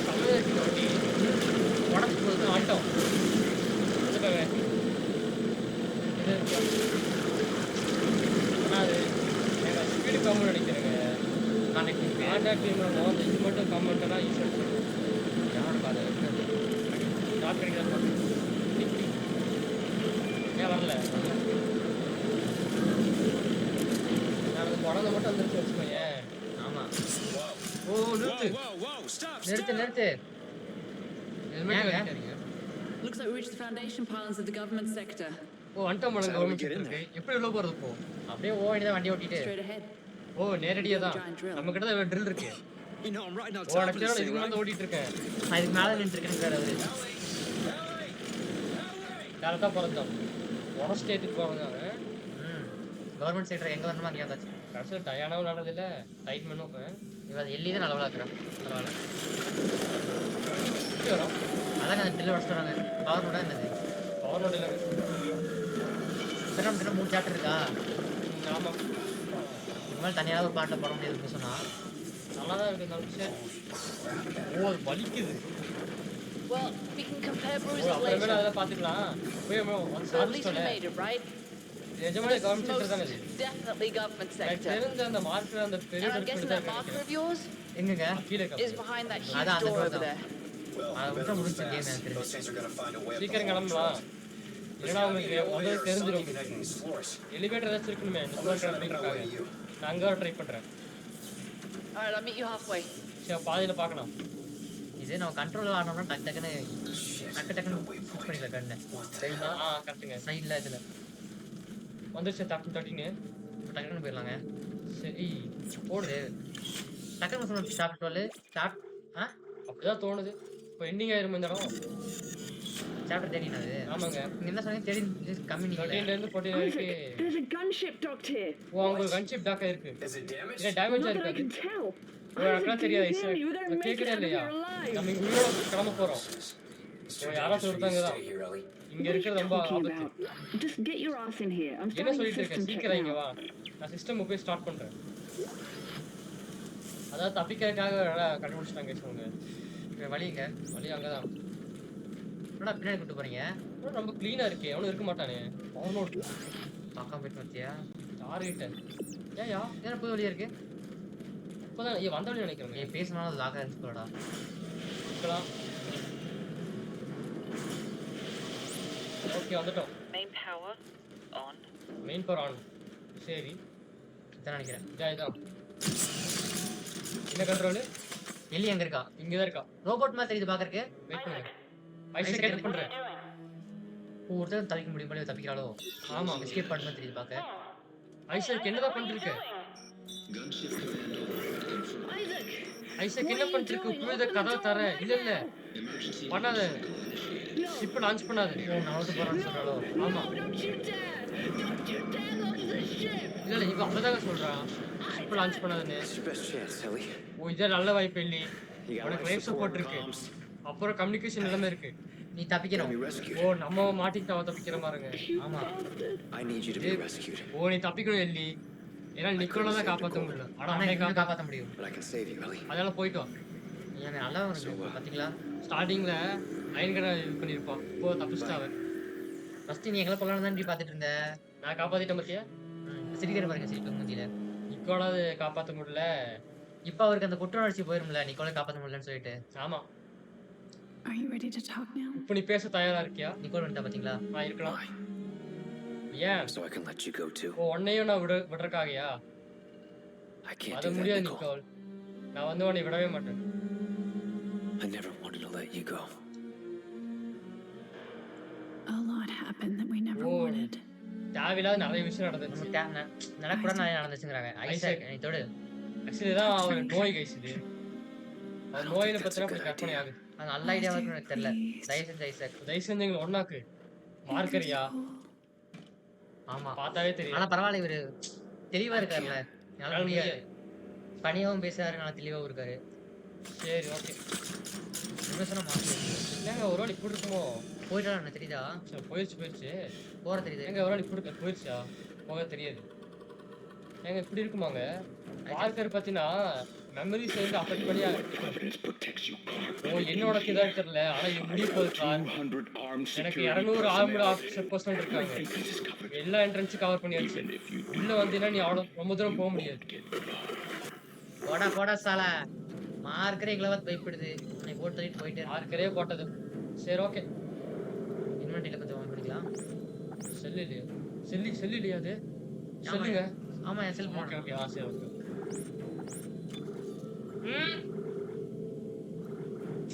தமிழ் இருக்கு வண்டி உடம்பு போகுது ஆட்டம் அதுக்காக இது இருக்கு ஆனால் அது எங்கள் ஸ்பீடு கம்மி நினைக்கிறேங்க கான்டாக்ட் இது மட்டும் கம்மெண்ட்னா ஈஸியாக யாரோட காதை டாக்டர் ஏன் வரல நான் குழந்தை மட்டும் வந்துருச்சு வச்சுக்கோங்க ஆமாம் ஓ நிறுத்து நிறுத்து நிறுத்து helmet வாங்கிக்கிறீங்க Looks like we reached the foundation pylons of the government sector. ஓ வந்துட்டோம் மேடம் கவர்மெண்ட் இருக்கு எப்படி உள்ள போகிறது இப்போ அப்படியே ஓடிதான் வண்டி ஓட்டிட்டு Straight ahead. ஓ நேரடியாக தான் நம்ம கிட்ட தான் ட்ரில் இருக்கு You know, I'm right now. ஓ அடிச்சாலும் இதுக்கு மேலே ஓடிட்டு இருக்கேன் நான் இதுக்கு மேலே நின்றுருக்கேன் அவரு கரெக்டாக பிறந்தோம் உட ஸ்டேட்டுக்கு போகிறாங்க கவர்மெண்ட் செக்டர் எங்கே வரணுமா அங்கே வந்தாச்சு கடைசியில் டயானாவும் நடந்ததில்ல டைட் பண்ணும் இவன் எல்லி தான் நல்லவளா இருக்கிறான் பரவாயில்ல வரும் அதான் அந்த ட்ரில் உடச்சிட்டு வராங்க பவர்னோட என்னது பவரோட இல்லை தினம் தினம் 3 சாப்டர் இருக்கா ஆமாம் இது மாதிரி தனியாக ஒரு பாட்டில் போட முடியாதுன்னு சொன்னா நல்லா தான் இருக்குது நினச்சேன் ஓ அது வலிக்குது Well, we can compare O bruises அப்புறமேல later. அதெல்லாம் பார்த்துக்கலாம் போய் வந்து So at least we சாதிச்சோன்னே made it, right? நிஜமாலே This is கவர்மெண்ட் செக்டர் தானே most இது definitely government எனக்கு sector. தெரிஞ்ச அந்த மார்க்கெட் அந்த பெரிய And I'm guessing that marker of yours எங்கங்க கீழே is behind that huge Adan, door the over door. there. அதை விட்டா முடிஞ்ச கேம் எனக்கு Those தெரிஞ்சு things are gonna find a way up. சீக்கிரம் கிளம்பலாம் இல்லைன்னா உங்களுக்கு வந்து தெரிஞ்சிடும் Connecting these floors. எலிவேட்டர் ஏதாச்சும் இருக்கணுமே இந்த மாதிரி கிளம்பிருக்காங்க நான் அங்கே ட்ரை பண்ணுறேன் All right, I'll meet you halfway. சரி பாதியில் பார்க்கலாம் இதே நம்ம கண்ட்ரோல் ஆனோம்னா டக்கு டக்குன்னு டக்குன்னு ஃபிக்ஸ் பண்ணிக்கலாம் கண்ணை சரிங்களா ஆ கரெக்டுங்க சைடில் இதில் வந்துருச்சு தட்டின்னு டக்குன்னு போயிடலாங்க சரி போடுது டக்குன்னு சொன்ன ஸ்டாப் 12 ஸ்டாப் ஆ அப்படிதான் தோணுது இப்போ எண்டிங் ஆயிரும் இந்த இடம் சாப்டர் 13 அது ஆமாங்க நீங்க என்ன சொன்னீங்க 13 கம்மி நீங்க 13லேருந்து 14 வரைக்கும் There's a gunship docked here. ஓ அவங்க கன்ஷிப் டாக்கா இருக்கு Is it damaged? இல்லை டேமேஜ் Not that I ஆயிருக்கு can tell. ஒரு அக்கா தெரியாது Can you hear me? We're gonna make it கேட்குதா out of இல்லையா here alive. நம்ம இங்கே உயிரோட கிளம்ப போகிறோம் It's too Oh, yeah, dangerous for you to that's stay here, Ellie. இங்க What are இருக்கிறது you ரொம்ப talking ஆபத்து. about? Just get your ass in here. I'm என்ன starting the சொல்லிட்டு இருக்க? system check சீக்கிரம் இங்க now. வா. நான் சிஸ்டம் போய் ஸ்டார்ட் பண்றேன். அதாவது தப்பிக்கிறதுக்காக கண்டுபிடிச்சிட்டாங்க guys அவங்க. இப்ப வழிங்க. வழி அங்கதான். என்னடா பின்னாடி கூட்டு போறீங்க? ஆனா ரொம்ப க்ளீனா இருக்கு. அவனும் இருக்க மாட்டானே. அவனோட பார்க்காம போயிட்டு வந்தியா? டார்கெட். ஏயா? ஏன் புது வழியா இருக்கு? இப்பதான் வந்த வழி நினைக்கிறேன். நீ பேசினாலும் அது லாக் ஆயிடுச்சு போலடா. இருக்கலாம். ஓகே வந்துட்டோம். Main power on. Main power on. சரி. இதான் நினைக்கிறேன். இதான். என்ன கண்ட்ரோல்? எலி எங்க இருக்கா? இங்க தான் இருக்கா. ரோபோட் மாதிரி தெரியுது பாக்கறதுக்கு. வெயிட் பண்ணுங்க. ஐசக் கேட் பண்றேன். ஒருத்தர் தப்பிக்க முடியும் போல தப்பிக்கிறாளோ? ஆமா. எஸ்கேப் பண்ண மாதிரி தெரியுது பாக்க. ஐசக் என்னதான் பண்ணிருக்க? Isaac! ஐசக் என்ன பண்ணிருக்கு? புரியுத கதை தர. இல்ல பண்ணாத. ஷிப் லான்ச் பண்ணாத. நான் வந்து போறான்னு சொல்றாளோ? ஆமா. No, don't you dare! Don't you dare launch this ship! இல்ல இவ அப்பதாங்க சொல்றான். ஷிப் லான்ச் பண்ணாதன்னு. It's your best chance, Ellie. ஓ இது நல்ல வாய்ப்பு இல்ல. You got உனக்கு life life support support and இருக்கு. comms. அப்புறம் கம்யூனிகேஷன் எல்லாமே இருக்கு. நீ You'll தப்பிக்கணும். be rescued. ஓ நம்ம மாட்டிக்கிட்டு அவ தப்பிக்கிற மாதிரிங்க. ஆமா. I need you to be rescued, ஓ நீ தப்பிக்கணும் எல்லி. ஏன்னா நிக்கோல தான் காப்பாத்த முடியல. ஆனா ஆனா அவனை என்ன காப்பாத்த முடியும். but I can save you, Ellie. அதனால போயிட்டு வா. ஏன் நல்லா இருக்கு பாத்தீங்களா? ஸ்டார்டிங்ல அயன் கடை இது பண்ணிருப்பான். இப்போ தப்பிச்சிட்டா அவன். ஃபர்ஸ்ட் நீ எங்களை கொல்லணும் தான் பாத்துட்டு இருந்த. நான் காப்பாத்திட்டேன் பத்தியா? சிரிக்கிற பாருங்க சிரிப்பு மூஞ்சில. நிக்கோலாவது காப்பாத்த முடியல. இப்ப அவருக்கு அந்த குற்ற உணர்ச்சி போயிரும்ல நிக்கோலை காப்பாத்த முடியலன்னு சொல்லிட்டு. ஆமா. Are you ready to talk now? இப்போ நீ பேச தயாரா இருக்கியா? நிக்கோல் வந்துட்டா பாத்தீங்களா? நான் இருக்கலாம். Why? ஏன்? So I can let you go too. ஓ உன்னையும் நான் விடுறக்காகயா? I can't அது do that, முடியாது Nicole. நிக்கோல். நான் வந்து உன்னை விடவே மாட்டேன். I never wanted to let you go. A lot happened that we never Oh. wanted. தேவையில்லாத நிறைய விஷயம் நடந்துச்சு. நடக்கூட நிறைய நடந்துச்சுங்கிறாங்க. ஐசக் நீ தொடு. ஆக்சுவலி தான் அவர் நோய் கைஸ் இது. அவர் நோயில பத்தின கொஞ்சம் கற்பனை ஆகுது. அது நல்ல ஐடியாவா இருக்குன்னு எனக்கு தெரியல. தயவு செஞ்சு ஐசக். தயவு செஞ்சு எங்களை ஒண்ணாக்கு. மார்க்கரியா? ஆமா. பார்த்தாவே தெரியும். ஆனா பரவாயில்ல இவரு தெளிவா இருக்காருல்ல. நல்லா முடியாது. பணியாவும் பேசுறாரு நல்லா தெளிவாவும் இருக்காரு. சரி ஓகே. என்ன சொன்னா மாத்தி. என்னங்க ஒரு வாட்டி இப்படி இருக்குமோ? போயிட்டா எனக்கு தெரியுதா? சரி போயிடுச்சு. போற தெரியுது. எங்க ஒரு வாட்டி இப்படி போயிடுச்சா? போக தெரியாது. ஏங்க இப்படி இருக்குமாங்க? மார்க்கர் பத்தினா மெமரிஸ் வந்து அஃபெக்ட் பண்ணியா? ஓ என்னோட இதா தெரியல. ஆனா இது முடிய போகுது சார். எனக்கு 200 ஆர்மட் ஆஃபீஸர் பர்சன்ட் இருக்காங்க. எல்லா என்ட்ரன்ஸும் கவர் பண்ணியாச்சு. உள்ள வந்தீங்கன்னா நீ அவ்வளோ ரொம்ப தூரம் போக முடியாது. போடா சால. மார்க்கரே எங்களවත් பயப்படுது. உன்னை போட்டு தள்ளிட்டு போயிட்டே இருக்கு. மார்க்கரே போட்டது. சரி ஓகே. இன்வென்டரியில கொஞ்சம் ஆன் பண்ணிக்கலாம். செல்லு இல்லையா? செல்லு இல்லையா அது? சொல்லுங்க. ஆமா என் செல் ஓகே ஓகே சரி ஓகே.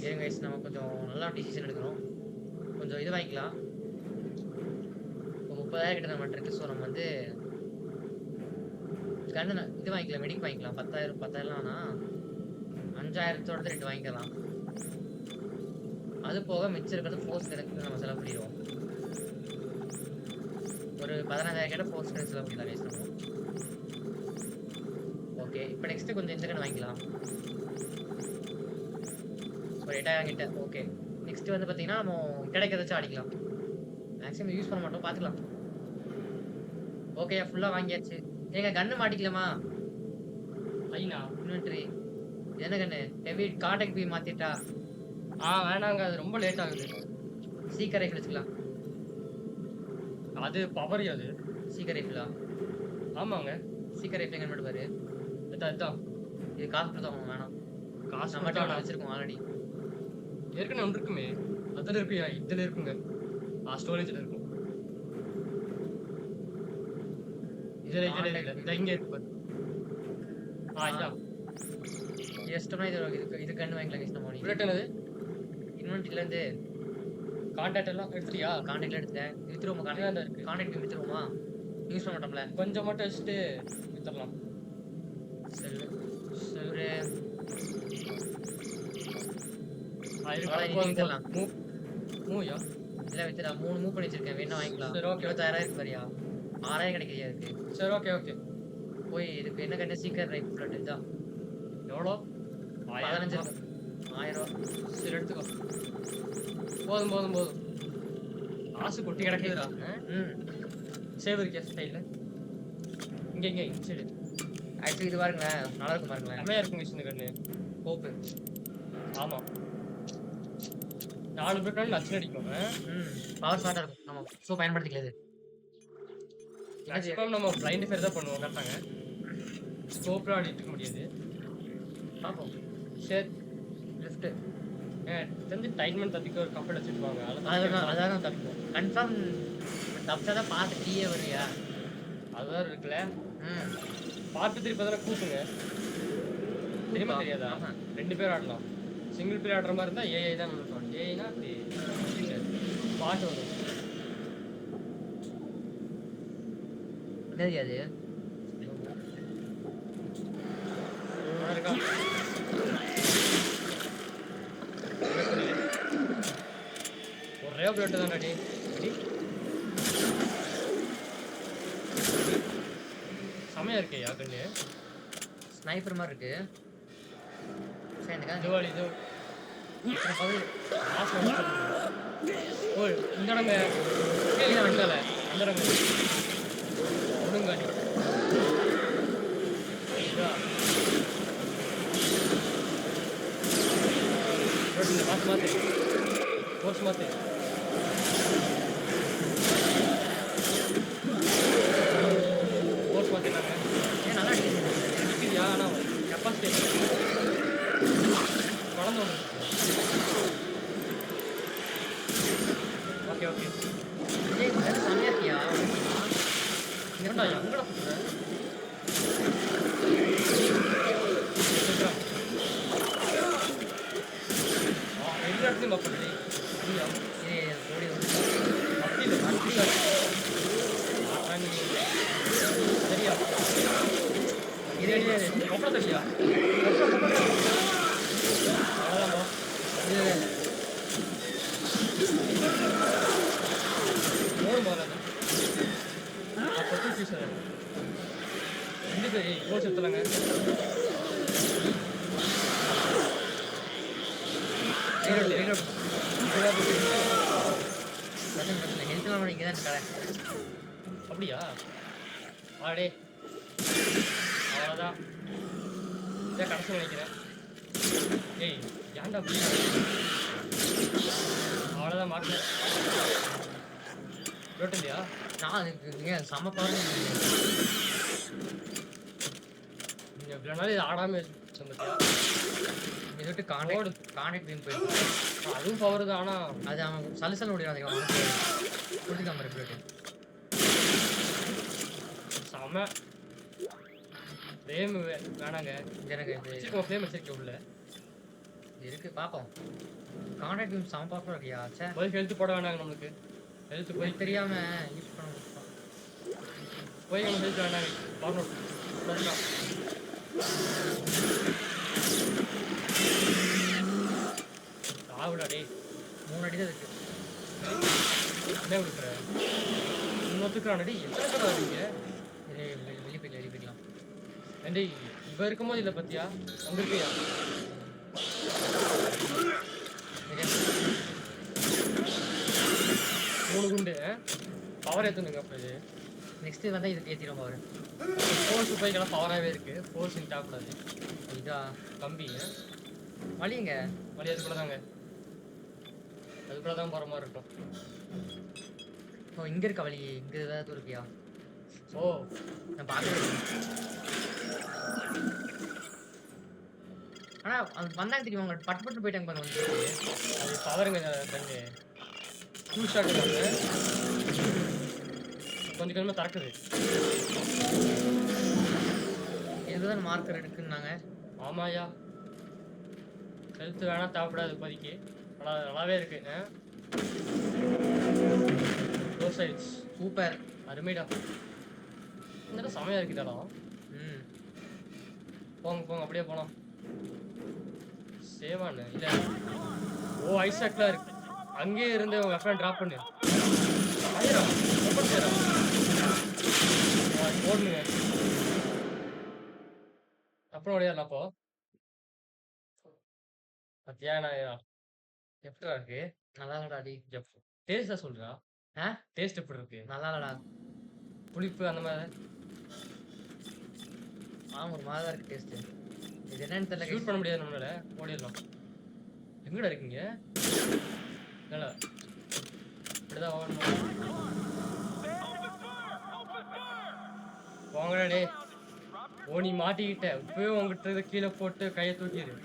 சரிங்க guys, நம்ம கொஞ்சம் நல்லா டிசிஷன் எடுக்கணும். கொஞ்சம் இது வாங்கிக்கலாம். இப்போ 30,000 கிட்ட நம்ம இருக்கு. ஸோ நம்ம வந்து கண்ணு இது வாங்கிக்கலாம். மெடிக் வாங்கிக்கலாம். 10,000 ஆனா 5,000 ரெண்டு வாங்கிக்கலாம். அது போக மிச்சம் இருக்கிறது ஃபோர்ஸ் கணக்கு நம்ம செலவு பண்ணிடுவோம். ஒரு 15,000 கிட்ட ஃபோர்ஸ் கணக்கு செலவு பண்ணிடலாம் guys நம்ம. ஓகே இப்போ நெக்ஸ்ட் கொஞ்சம் இந்த கண்ணு வாங்கிக்கலாம். ஒரு 8,000 கிட்ட. ஓகே நெக்ஸ்ட் வந்து பார்த்தீங்கன்னா நம்ம கிடைக்கிறத வச்சு ஆடிக்கலாம். மேக்ஸிமம் யூஸ் பண்ண மாட்டோம், பார்த்துக்கலாம். ஓகே ஃபுல்லாக வாங்கியாச்சு. ஏங்க கன்று மாட்டிக்கலாமா? ஐயா இன்வென்ட்ரி என்ன கண்ணு? ஹெவி கான்டாக்ட் பி மாற்றிட்டா? வேணாங்க அது ரொம்ப லேட் ஆகுது. சீக்கிரம் ரைஃபிள் வச்சுக்கலாம். அது பவர் அது. சீக்கிரம் ரைஃபிளா? ஆமாங்க. சீக்கிரம் ரைஃபிள் எங்கே பாரு. இதான் இது காசு கொடுத்தா அவங்க வேணாம். காசு நம்ம மட்டும் வச்சிருக்கோம் ஆல்ரெடி. ஏற்கனவே ஒன்று இருக்குமே. அதில் இருக்குயா? இதில் இருக்குங்க. ஸ்டோரேஜில் இருக்கும். இதில் இங்கே இருக்கு பாரு. இதான் எஸ்டோனா இது கண்ணு வாங்கிக்கலாம் guys நம்ம. புல்லட் என்னது? இன்வென்ட்ரிலேருந்து கான்டாக்ட் எல்லாம் எடுத்துட்டியா? கான்டாக்ட்ல எடுத்துட்டேன். வித்துருவோமா? அதான் இருக்கு. கான்டாக்ட் வித்துருவோமா? யூஸ் பண்ண மாட்டோம்ல. கொஞ்சம் மட்டும் வச்சுட்டு வித்துடலாம். சரி வித்துடலாம். மூயா இல்லை வித்துடா. 3 மூவ் பண்ணி வச்சிருக்கேன். வேணா வாங்கிக்கலாம். சரி, okay. 26,000 இருக்கு பாரியா? 6,000 கிடைக்கிறியா இருக்கு. சரி ஓகே. போய் இதுக்கு என்ன கண்ணு? சீக்கிரம் ரைஃபிள் புல்லட் இதுதான். எவ்வளோ? 15 இருக்கு. 1000 சரி எடுத்துக்கோ. போதும் போதும் போதும். காசு கொட்டி கிடக்குதுடா. ம் சேவ் இருக்கே ஸ்டைல்ல. இங்க இங்க இந்த சைடு. ஆக்சுவலி இது பாருங்களேன், நல்லா இருக்கும் பாருங்களேன். செமையா இருக்குங்க சின்ன கண்ணு. கோப்பு. ஆமா. 4 பேர்னாலும் நச்சு அடிக்கும். பவர் ஷார்ட்டா இருக்கும். நம்ம ஸோ பயன்படுத்திக்கல இது. மேக்ஸிமம் நம்ம பிளைண்ட் ஃபயர் தான் பண்ணுவோம் கரெக்டாங்க. ஸ்கோப்ல அடிக்க முடியாது. பார்ப்போம். சரி. லிஃப்ட். தெரிஞ்சு டைட்மெண்ட் தப்பிக்க ஒரு கப்பல் வச்சுருப்பாங்க. அதான் தப்பிப்போம். கன்ஃபார்ம் தப்பிச்சா தான் பார்த்து டீயே வருவியா? அதுதான் இருக்குல்ல. ம் பார்த்து திருப்பி தானே கூட்டுங்க. தெரியுமா தெரியாதா? 2 பேர் ஆடலாம். சிங்கிள் பிளேயர் ஆடுற மாதிரி இருந்தா ஏஐ தான் நம்ம ஏஐனா அப்படி பாட்டு வரும். என்னது அது? இருக்கா? ஒரே பிளேட் தான் அடி. செமையா இருக்கேயா கண்ணு. ஸ்னைப்பர் மாதிரி இருக்கு. சரி இந்த காது ஜோலி ஜோ. ஓய் இந்த இடங்க கீழே வந்தால அந்த இடங்க ஒழுங்காடி மாத்து மாத்து கோர்ஸ் மாத்து. கோர்ஸ் மாத்தினாங்க. ஏன் நல்லா அடிக்குது? ஆனால் கெப்பாசிட்டி குழந்தை ஒன்று. Okay okay. ஏய் இது செமையா இருக்கியா? என்னடா எங்கடா போற? எல்லா இடத்துலையும் பார்ப்பது இல்லையா? ஏய் ஓடி வந்து அப்படி இல்லை அப்படி சரியா இது கொப்பளை தட்டியா? அவ்வளோதான்பா. இது மூணு போகிறது அப்போ டீச்சர் 2 பேர் கோல் செத்துலாங்க. ஹெல்த்லாம் இங்கே தான் கடை. அப்படியா? ஆடே அவ்வளோதான். இதை கடைசி நினைக்கிறேன். ஏய் ஏன்டா அப்படி? அவ்வளோதான் மாட்டேன். ரோட்டு இல்லையா? நான் நீங்கள் செம்ம பவர். நீங்கள் இவ்வளோ நாள் இது ஆடாமல் சொன்னதியா? இதை விட்டு கான்டாக்ட் வீண் போயிருக்கு. அதுவும் பவர் தான். ஆனால் அது அவன் சலசல் ஓடிடாதீங்க. கொடுத்துக்காம பிளேட்டு செம ஃப்ளேம் வேணாங்க. எனக்கு இது வச்சிருக்கோம் ஃப்ளேம் வச்சிருக்கேன் உள்ள இருக்கு பார்ப்போம். கான்டாக்ட் வீண் செம்ம பவர் இருக்கியா? சே போய் ஹெல்த் போட வேணாங்க. நம்மளுக்கு ஹெல்த் போய் போய் தெரியாம யூஸ் பண்ண போய் நம்ம ஹெல்த் வேணாங்க. பார்க்கணும் ஆகுடா டே. 3 அடி தான் இருக்கு. என்ன கொடுக்குற? இன்னொத்துக்குறானடி எத்தனை கடை வரீங்க? வெளியே போய்க்கலாம். ஏண்டி இப்போ இருக்கும்போது இல்லை பத்தியா? அங்கே இருக்கியா? 3 குண்டு பவர் ஏற்றுனுங்க. அப்போ இது நெக்ஸ்ட் வந்தால் இதுக்கு ஏற்றிடும் பவர். ஃபோர்ஸ் போய்க்கெல்லாம் பவராகவே இருக்குது. ஃபோர்ஸ் இன்டாகக்கூடாது. இதா கம்பி வழிங்க வழி அதுக்குள்ளே தாங்க. அதுக்குள்ளே தான் போகிற மாதிரி இருக்கும். ஓ இங்கே இருக்க வழி. இங்கே ஏதாவது இருக்கியா? ஓ நான் பார்க்கவே. ஆனால் அது வந்தாங்க தெரியும். அவங்க பட்டு பட்டு போயிட்டாங்க பாருங்க. வந்து அது பவருங்க கண்ணு. 2 ஷாட் இருக்காங்க. கொஞ்சம் கொஞ்சமாக திறக்குது. இதுதான் மார்க்கர் எடுக்குன்னாங்க. ஆமாயா ஹெல்த் வேணா தேவைப்படாது இப்போதைக்கு. நல்லாவே இருக்கு. சூப்பர் அருமைடா. இந்த செமையா இருக்கு இதெல்லாம். போங்க போங்க அப்படியே போகலாம். சேவானு இல்லை. ஓ ஐசாக்லாம் இருக்கு. அங்கேயே இருந்து உங்க வெப்பன் ட்ராப் பண்ணு. போடணுங்க. அப்புறம் ஓடிடலாம். அப்போ பத்தியா நான் எப்படிடா இருக்கு? நல்லா இல்லடா டி. டேஸ்டா சொல்றா. ஆ டேஸ்ட் எப்படி இருக்கு? நல்லா இல்லடா. புளிப்பு அந்த மாதிரி ஒரு மாதிரி தான் இருக்கு டேஸ்ட். இது என்னன்னு தெரியல ஷூட் guys. பண்ண முடியாது நம்மளால. ஓடிடலாம். எங்கடா இருக்கீங்க? என்னடா இப்படிதான் ஓடணும். வாங்கடா டே. ஓ நீ மாட்டிக்கிட்ட. இப்பவே உங்ககிட்ட இதை கீழே போட்டு கையை தூக்கிடு.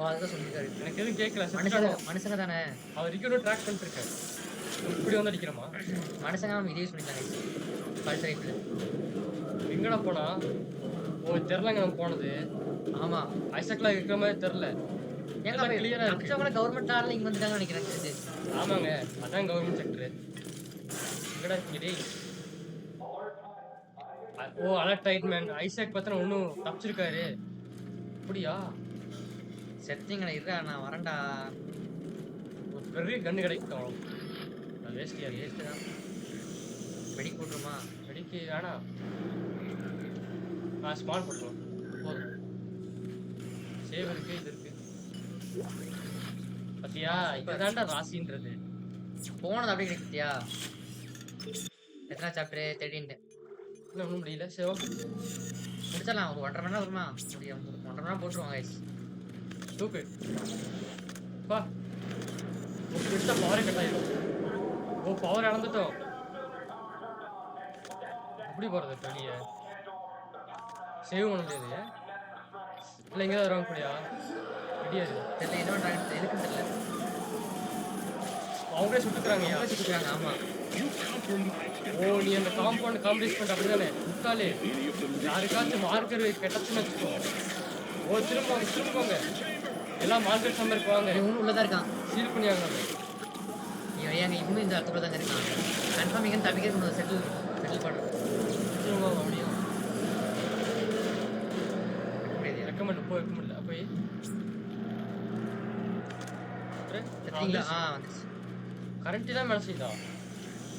அதுதான் சொல்லியிருக்காரு. எனக்கு எதுவும் கேட்கல. மனுஷங்க தானே. அவர் வரைக்கும் ட்ராக் பண்ணிட்டு இருக்கேன். இப்படி வந்து அடிக்கிறோமா? மனுஷங்க நம்ம இதே யூஸ் பண்ணிட்டாங்க பல்ஸ் ரைஃபிள். எங்கடா போனா? ஓ தெரிலங்க நம்ம போனது. ஆமா ஐசக்லாம் இருக்கிற மாதிரி தெரில. ஏங்க எல்லாம் கிளியரா இருக்கு. கூட கவர்மெண்ட் ஆள்ல இங்க வந்துட்டாங்கன்னு நினைக்கிறேன் தெரிஞ்சு. ஆமாங்க அதான் கவர்மெண்ட் செக்டர். எங்கடா இருக்கீங்க டேய்? ஓ அலர்ட் டைட்மேன். ஐசக் பத்தின ஒன்றும் தப்பிச்சிருக்காரு. அப்படியா? செத்திங்கடா இருடா நான் வரேன்டா. ஒரு பெரிய கன்று கிடைக்கும். அது வேஸ்டியா வேஸ்ட் தான். வெடி போட்டுருமா? வெடிக்கு வேணாம். ஸ்மால் போட்டுருவோம் போதும். சேவ் இருக்கு இது இருக்கு. பத்தியா இதுதான்டா ராசின்றது. போனது அப்படியே கிடைச்சிட்டியா? எத்தனை சாப்டர்? 13. இன்னும் ஒன்றும் முடியல. சரி ஓகே முடிச்சிடலாம். ஒரு 1.5 மணி நேரம் வருமா? முடியும். 1.5 மணி நேரம் போட்டுருவாங்க guys. தூக்கு பா. எடுத்த பவரே கட் ஆயிடும். ஓ பவர் இழந்துட்டோம். எப்படி போறது வெளியே? சேவ் பண்ண முடியாது. இல்லை இங்கே தான் வருவாங்க அப்படியா? முடியாது. தெரியல என்ன பண்ணுறாங்க எதுக்குன்னு தெரியல. அவங்களே சுட்டுக்கிறாங்க. எவ்வளோ சுட்டுக்கிறாங்க? ஆமாம். ஓ நீ அந்த காம்பவுண்ட் காம்ப்ளீட் பண்ணிட்டு அப்படிதானே முக்காலே யாருக்காச்சும் மார்க்கர் கெட்டச்சுன்னு வச்சுக்கோ. ஓ திரும்புவாங்க எல்லாம் மார்க்கெட் சம்பருக்கு வாங்க. இவனும் உள்ளதான் இருக்கான். சீல் பண்ணியாங்க. இவன் ஏங்க இன்னும் இந்த இடத்துல தாங்க இருக்கான். கன்ஃபார்ம் இங்கே தப்பிக்க செட்டில் பண்ணுறோம். திரும்ப அப்படியே முடியாது. ரெக்கமெண்ட் வைக்க முடியல. போய் செட்டிங்களா? வந்துச்சு. கரண்ட் தான் மேலே செய்தா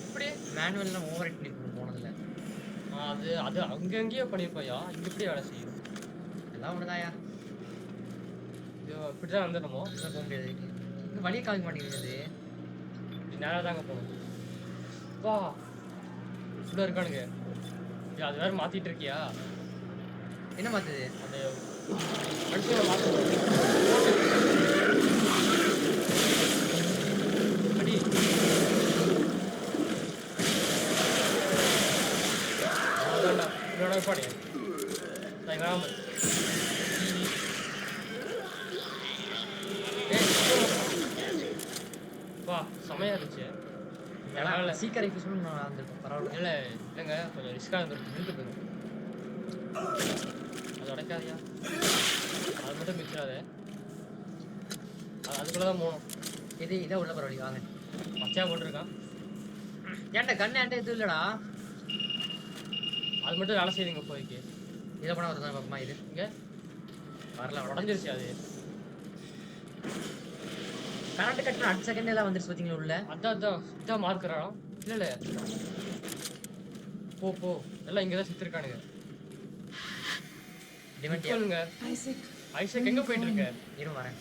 இப்படி மேனுவல்லாம் ஓவர் ஹிட் பண்ணி போனதில்ல. அது அது அங்கங்கேயே பண்ணியிருப்பாயா. இங்கே எப்படி வேலை செய்யும்? எல்லாம் ஒன்றுதாயா. இது இப்படி தான் வந்துடணுமோ? போக முடியாது. இன்னும் வழியை காமிக்க மாட்டேங்குது. இப்படி நேராக தாங்க போகணும். வா இவ்வளோ இருக்கானுங்க. அது வேறு மாற்றிட்டு இருக்கியா? என்ன மாத்துது? அந்த மனுஷங்களை மாற்றணும். அடி அதான்டா என்னோட பாடி ராமன். வா செமையா இருந்துச்சு. சீக்கிரம் ரைஃபிள் சொல்லணும் வந்துருக்கும். பரவாயில்ல. இல்லை இல்லைங்க கொஞ்சம் ரிஸ்காக இருந்துருக்கு. நின்று போயிடும். அது உடைக்காதியா? அது மட்டும் மிச்சாது. அதுக்குள்ளே தான் போகணும். இதை உள்ள பரவாயில்ல வாங்க. பச்சையாக போட்டிருக்கான். ஏன்டா கண்ணு ஏன்ட்ட இது இல்லடா? அது மட்டும் வேலை செய்யுங்க இப்போதைக்கு. இதை பண்ண வருது பாப்பமா. இது இங்கே வரல உடஞ்சிருச்சு. அது கரண்ட் கட்டின அடுத்த செகண்ட் எல்லாம் வந்துருச்சு பார்த்தீங்களா உள்ள? அதான் இதான் மார்க்கிறான். இல்லை போ எல்லாம் இங்கே தான் செத்துருக்கானுங்க. டிமெண்ட் சொல்லுங்க ஐசக் எங்கே போயிட்டு இருக்க? இரு வரேன்.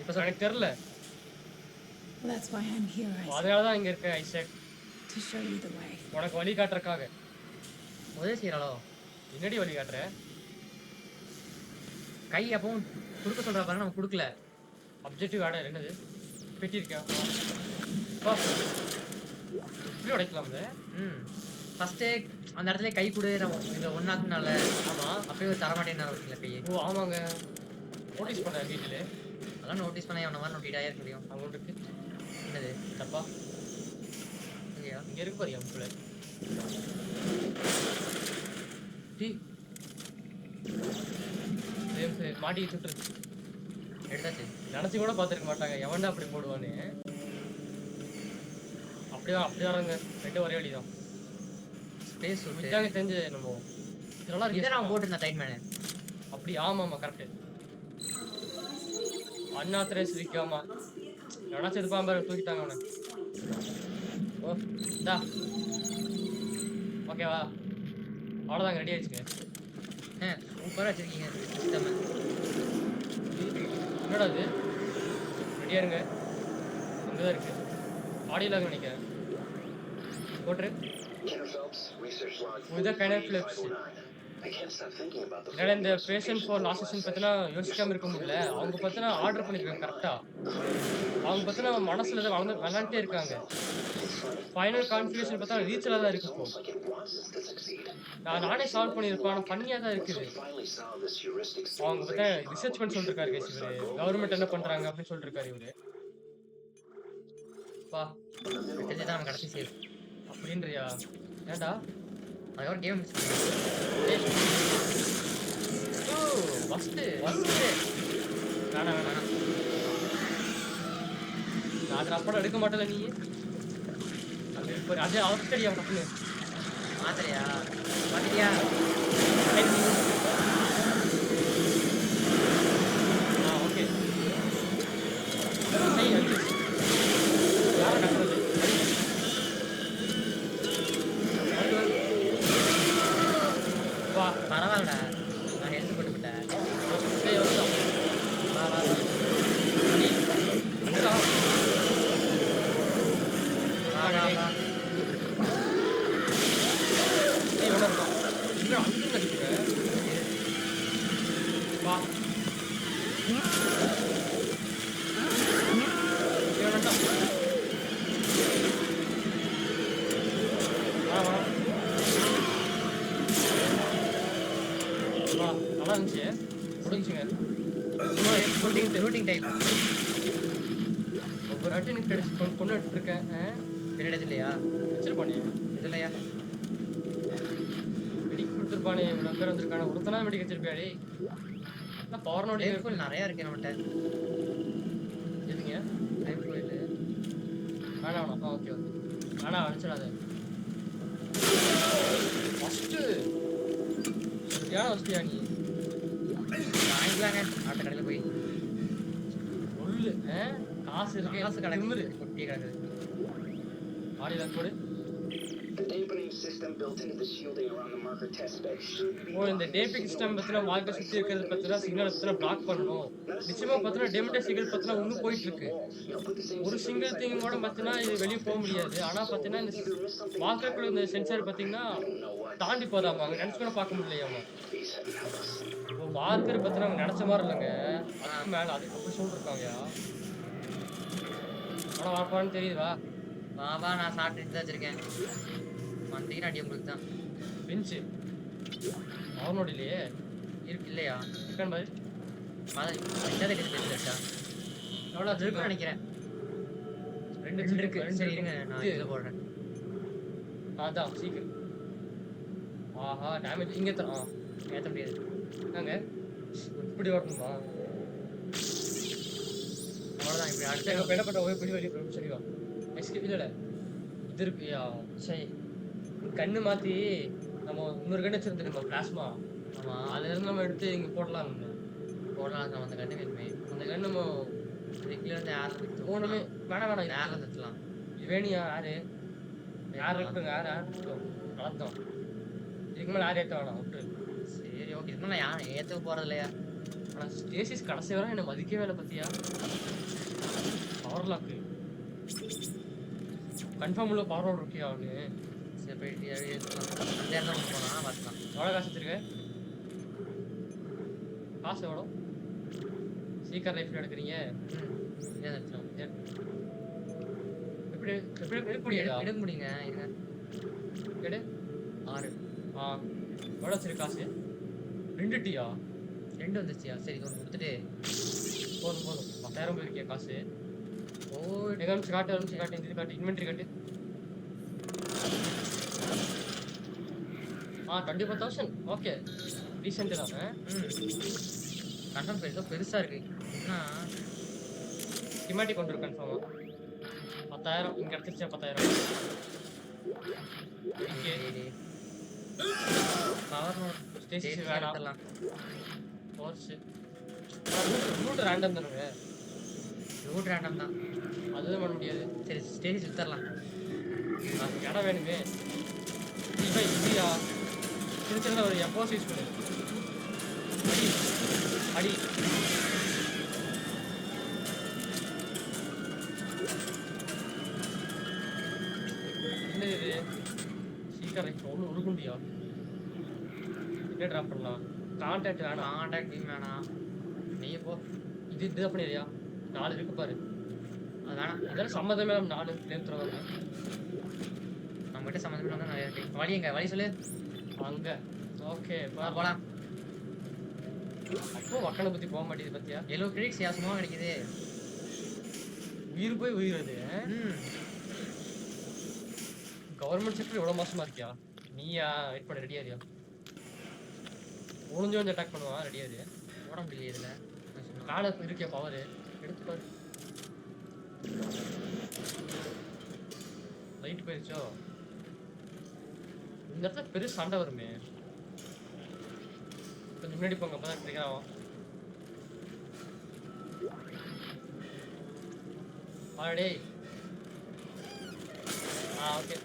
இப்போ எனக்கு தெரில. Well, that's why I'm here, Isaac, அதனால தான் இங்கே இருக்கேன் Isaac. to show you the way. உனக்கு வழி காட்டுறக்காக. உதவி செய்யறாளோ? என்னடி வழி காட்டுற? கை அப்பவும் கொடுக்க சொல்றா பாருங்க. நம்ம கொடுக்கல. அப்ஜெக்டிவ் ஆட என்னது? பெட்டி இருக்கா? வா இப்படி உடைக்கலாம்ல. ஃபர்ஸ்டே அந்த இடத்துல கை கொடு. நம்ம இந்த ஒன்னாக்குனால ஆமாம் அப்பயே தரமாட்டேன்னு வச்சுக்கல கையை. ஓ ஆமாங்க நோட்டீஸ் பண்ண வீட்டில். அதெல்லாம் நோட்டீஸ் பண்ண அவன மாதிரி நோட்டிட்டாக இருக்க முடியும். அவங்களுக்கு என்னது தப்பா? இல்லையா? இங்கே இருக்கு பாரு அவங்கள. டீ மாட்டி சுட்டுரு. எடுத்தாச்சு. நினச்சி கூட பார்த்துருக்க மாட்டாங்க எவன்டா அப்படி போடுவான்னு. அப்படிதான் வரங்க. ரெண்டு ஒரே வழி தான். ஸ்பேஸ் விட்டு இதாங்க தெரிஞ்சு நம்ம இதெல்லாம் இதை நான் போட்டிருந்தேன் டைட் மேனு. அப்படி ஆமாம் கரெக்டு. அண்ணாத்திரேஸ் விற்காமா எவனாச்சும் இருப்பான் பாரு. தூக்கிட்டாங்க அவனை. ஓ இந்தா ஓகேவா? அவ்வளோதாங்க ரெடி ஆயிடுச்சுங்க. சூப்பராக வச்சிருக்கீங்க சிஸ்டம். என்னடா இது ரெடியா இருங்க அங்கதான் இருக்கு ஆடியோல நினைக்கிறேன் போட்டுரு with the kind of flips என்னடா இந்த பேஷண்ட் ஃபார் லாஸ்ட் செஷன் பத்தினா யோசிக்காம இருக்க முடியல அவங்க பத்தினா ஆர்டர் பண்ணிருக்காங்க கரெக்டா அவங்க பத்தினா மனசுல ஏதோ விளாண்டே இருக்காங்க ஃபைனல் கான்ஃபிகரேஷன் பார்த்தா ரீச்சலா தான் இருக்கு இப்போ நானே சால்வ் பண்ணியிருப்பேன் ஆனால் பண்ணியாக தான் இருக்குது அவங்க பார்த்தா ரிசர்ச் பண்ணி சொல்லிருக்காரு கேஸ் இவரு கவர்மெண்ட் என்ன பண்றாங்க அப்படின்னு சொல்லிருக்காரு இவரு வா தெரிஞ்சுதான் நம்ம கடைசி சேவ் அப்படின்றியா ஏன்டா அது ஒரு கேம் ஃபஸ்ட்டு வேணாம் வேணாம் நான் அப்படம் எடுக்க மாட்டேல நீ அது அவஸ்தடியா அப்படின்னு மாத்திரையா மாத்திரியா ஓகே யாரை கட்டுறது வா பரவாயில்லடா நான் ஹெல்த் போட்டு விட்டேன் வா வா வா நல்லா இருந்துச்சு முடிஞ்சுங்க ரூட்டிங் டைம் ஒவ்வொரு வாட்டி எனக்கு கிடைச்சி கொண்டு இருக்கேன் பீரியட் இல்லையா வச்சிருப்பானே இது இல்லையா வெடிக்க கொடுத்துருப்பானே இவ்வளோ பேர் வந்திருக்கானே ஒருத்தனா வெடிக்க வச்சிருப்பியாடி பவர் நோட் டைம் நிறையா இருக்கு நம்மகிட்ட எதுங்க டைம் கோயில் வேணாம் வேணாம் ஓகே ஓகே வேணாம் அடிச்சிடாத ஃபஸ்ட்டு சரியான வசதியா நீ வாங்கிக்கலாங்க ஆட்ட கடையில் போய் ஒல்லு காசு இருக்கு காசு திமிரு. கிடக்கு கொட்டி கிடக்குது ஆடியில் போடு The dampening system built into the shielding around the marker test bed should be ஓ இந்த டேபிக் சிஸ்டம் பத்தின வாழ்க்கை சுற்றி இருக்கிறது பத்தின சிக்னல் பத்தின பிளாக் பண்ணணும் நிச்சயமா பத்தின டெமிட்டர் சிக்னல் பத்தின இன்னும் போயிட்டு இருக்கு ஒரு சிங்கிள் திங் கூட பார்த்தீங்கன்னா இது வெளியே போக முடியாது ஆனா பார்த்தீங்கன்னா இந்த வாக்கருக்குள்ள இந்த சென்சார் பார்த்தீங்கன்னா தாண்டி போதாமா அவங்க நினைச்சு கூட பார்க்க முடியலையாமா இப்போ மார்க்கர் பத்தின அவங்க நினைச்ச மாதிரி இல்லைங்க அதுக்கு மேல அதுக்கு அப்படி சொல்லிருக்காங்கயா ஆனா வாப்பான்னு தெரியுதா வா நான் சாப்பிட்டு தான் வச்சிருக்கேன் மந்திக்கு அடி உங்களுக்கு தான் பெஞ்சு அவனோட இல்லையே இருக்கு இல்லையா இருக்கான்னு பாரு என்னது இருக்கா எவ்வளோ இருக்குன்னு நினைக்கிறேன் ரெண்டு இருக்கு சரி இருங்க நான் இதில் போடுறேன் அதான் சீக்கிரம் ஆஹா டேமேஜ் இங்கே தான் ஏற்ற முடியாது நாங்க இப்படி வரணுமா அவ்வளோதான் இப்படி அடுத்த சரி பெடப்பட்ட போய் இப்படி வெளியே போய் சரிவா எஸ்கே இல்லை இது இருக்குயா சரி கண்ணு மாற்றி நம்ம இன்னொரு கண்ணு வச்சுருந்துருக்கோம் பிளாஸ்மா ஆமாம் அதுலேருந்து நம்ம எடுத்து இங்கே போடலாம் போடலாம் நம்ம அந்த கண்ணு வேணுமே அந்த கண்ணு நம்ம இதுக்குலேருந்து யாரும் ஒன்றுமே வேணாம் வேணாம் யாரில் தச்சுலாம் இது வேணியா யார் இருக்கட்டும் யார் இருக்கட்டும் வளர்த்தோம் இதுக்கு மேலே யார் ஏற்ற வேணாம் விட்டு சரி ஓகே இதுக்கு நான் யாரும் ஏற்ற போகிறது இல்லையா ஆனால் ஸ்டேசிஸ் கடைசி வரை என்னை மதிக்கவே இல்லை பற்றியா பவர் லாக்கு கன்ஃபார்ம் உள்ள பவர் லாக் இருக்கியா அவனு சரி போயிட்டு ஏற்றலாம் அந்த இடத்துல போனால் பார்த்துக்கலாம் எவ்வளோ காசு வச்சிருக்க காசு எவ்வளோ சீக்கிரம் லைஃப்ல எடுக்கிறீங்க ஏன் எடுத்துலாம் எப்படி எப்படி எடுக்க முடியாதா எடுக்க முடியுங்க இருங்க எடு 6 எவ்வளோ வச்சிருக்க காசு 2 டீயா 2 வந்துச்சியா சரி ஒன்று கொடுத்துட்டு போதும் போதும் 10,000 போயிருக்கியா காசு ஓ எங்கே காட்டு இது காட்டு இன்வென்ட்ரி காட்டு 25,000 ஓகே டீசென்ட் தான் கன்ஃபார்ம் ஏதோ பெருசாக இருக்கு என்ன ஸ்கிமாட்டிக் கொண்டு இருக்கு கன்ஃபார்மாக 10,000 இங்கே கிடச்சிருச்சா 10,000 ஓகே பவர் நோட் ஸ்டேஷன் வேணாம் எடுத்துடலாம் ஃபோர்ஸு ரூட் ரேண்டம் தானுங்க ரூட் ரேண்டம் தான் அதுதான் பண்ண முடியாது சரி ஸ்டேஜ் சுத்தரலாம் அதுக்கு இடம் வேணுமே இதுயா சின்ன சின்ன ஒரு எப்போஸ் யூஸ் பண்ணு அடி அடி ரைஃபிள் ஒன்று ஒரு குண்டியா என்ன ட்ராப் பண்ணலாம் கான்டாக்ட் வேணாம் கான்டாக்ட் டீம் வேணாம் நீ போ இது பண்ணியா 4 இருக்கு பாரு அது வேணாம் இதெல்லாம் சம்மந்தமே 4 ஃப்ளேம் த்ரோவர் நம்மகிட்ட சம்மந்தமே வந்து நிறைய இருக்கு வழி எங்க வழி சொல்லு அங்க ஓகே போலாம் அப்போ வக்கனை பத்தி போக மாட்டேங்குது பத்தியா எல்லோ கிரெடிட்ஸ் யாசமா கிடைக்குது உயிர் போய் உயிரது கவர்மெண்ட் செக்டர் எவ்வளவு மாசமா இருக்கியா நீயா வெயிட் பண்ண ரெடியா இருக்கியா ஒளிஞ்சு வந்து அட்டாக் பண்ணுவான் ரெடியா இரு ஓட முடியல இதுல மேல இருக்கியா பவர் எடுத்து பாரு லைட் போயிருச்சோ இந்த இடத்துல பெரிய சண்டை வருமே கொஞ்சம் முன்னாடி போங்க அப்பதான் ட்ரிகர் ஆகும் ஆல்ரெடி ஓகே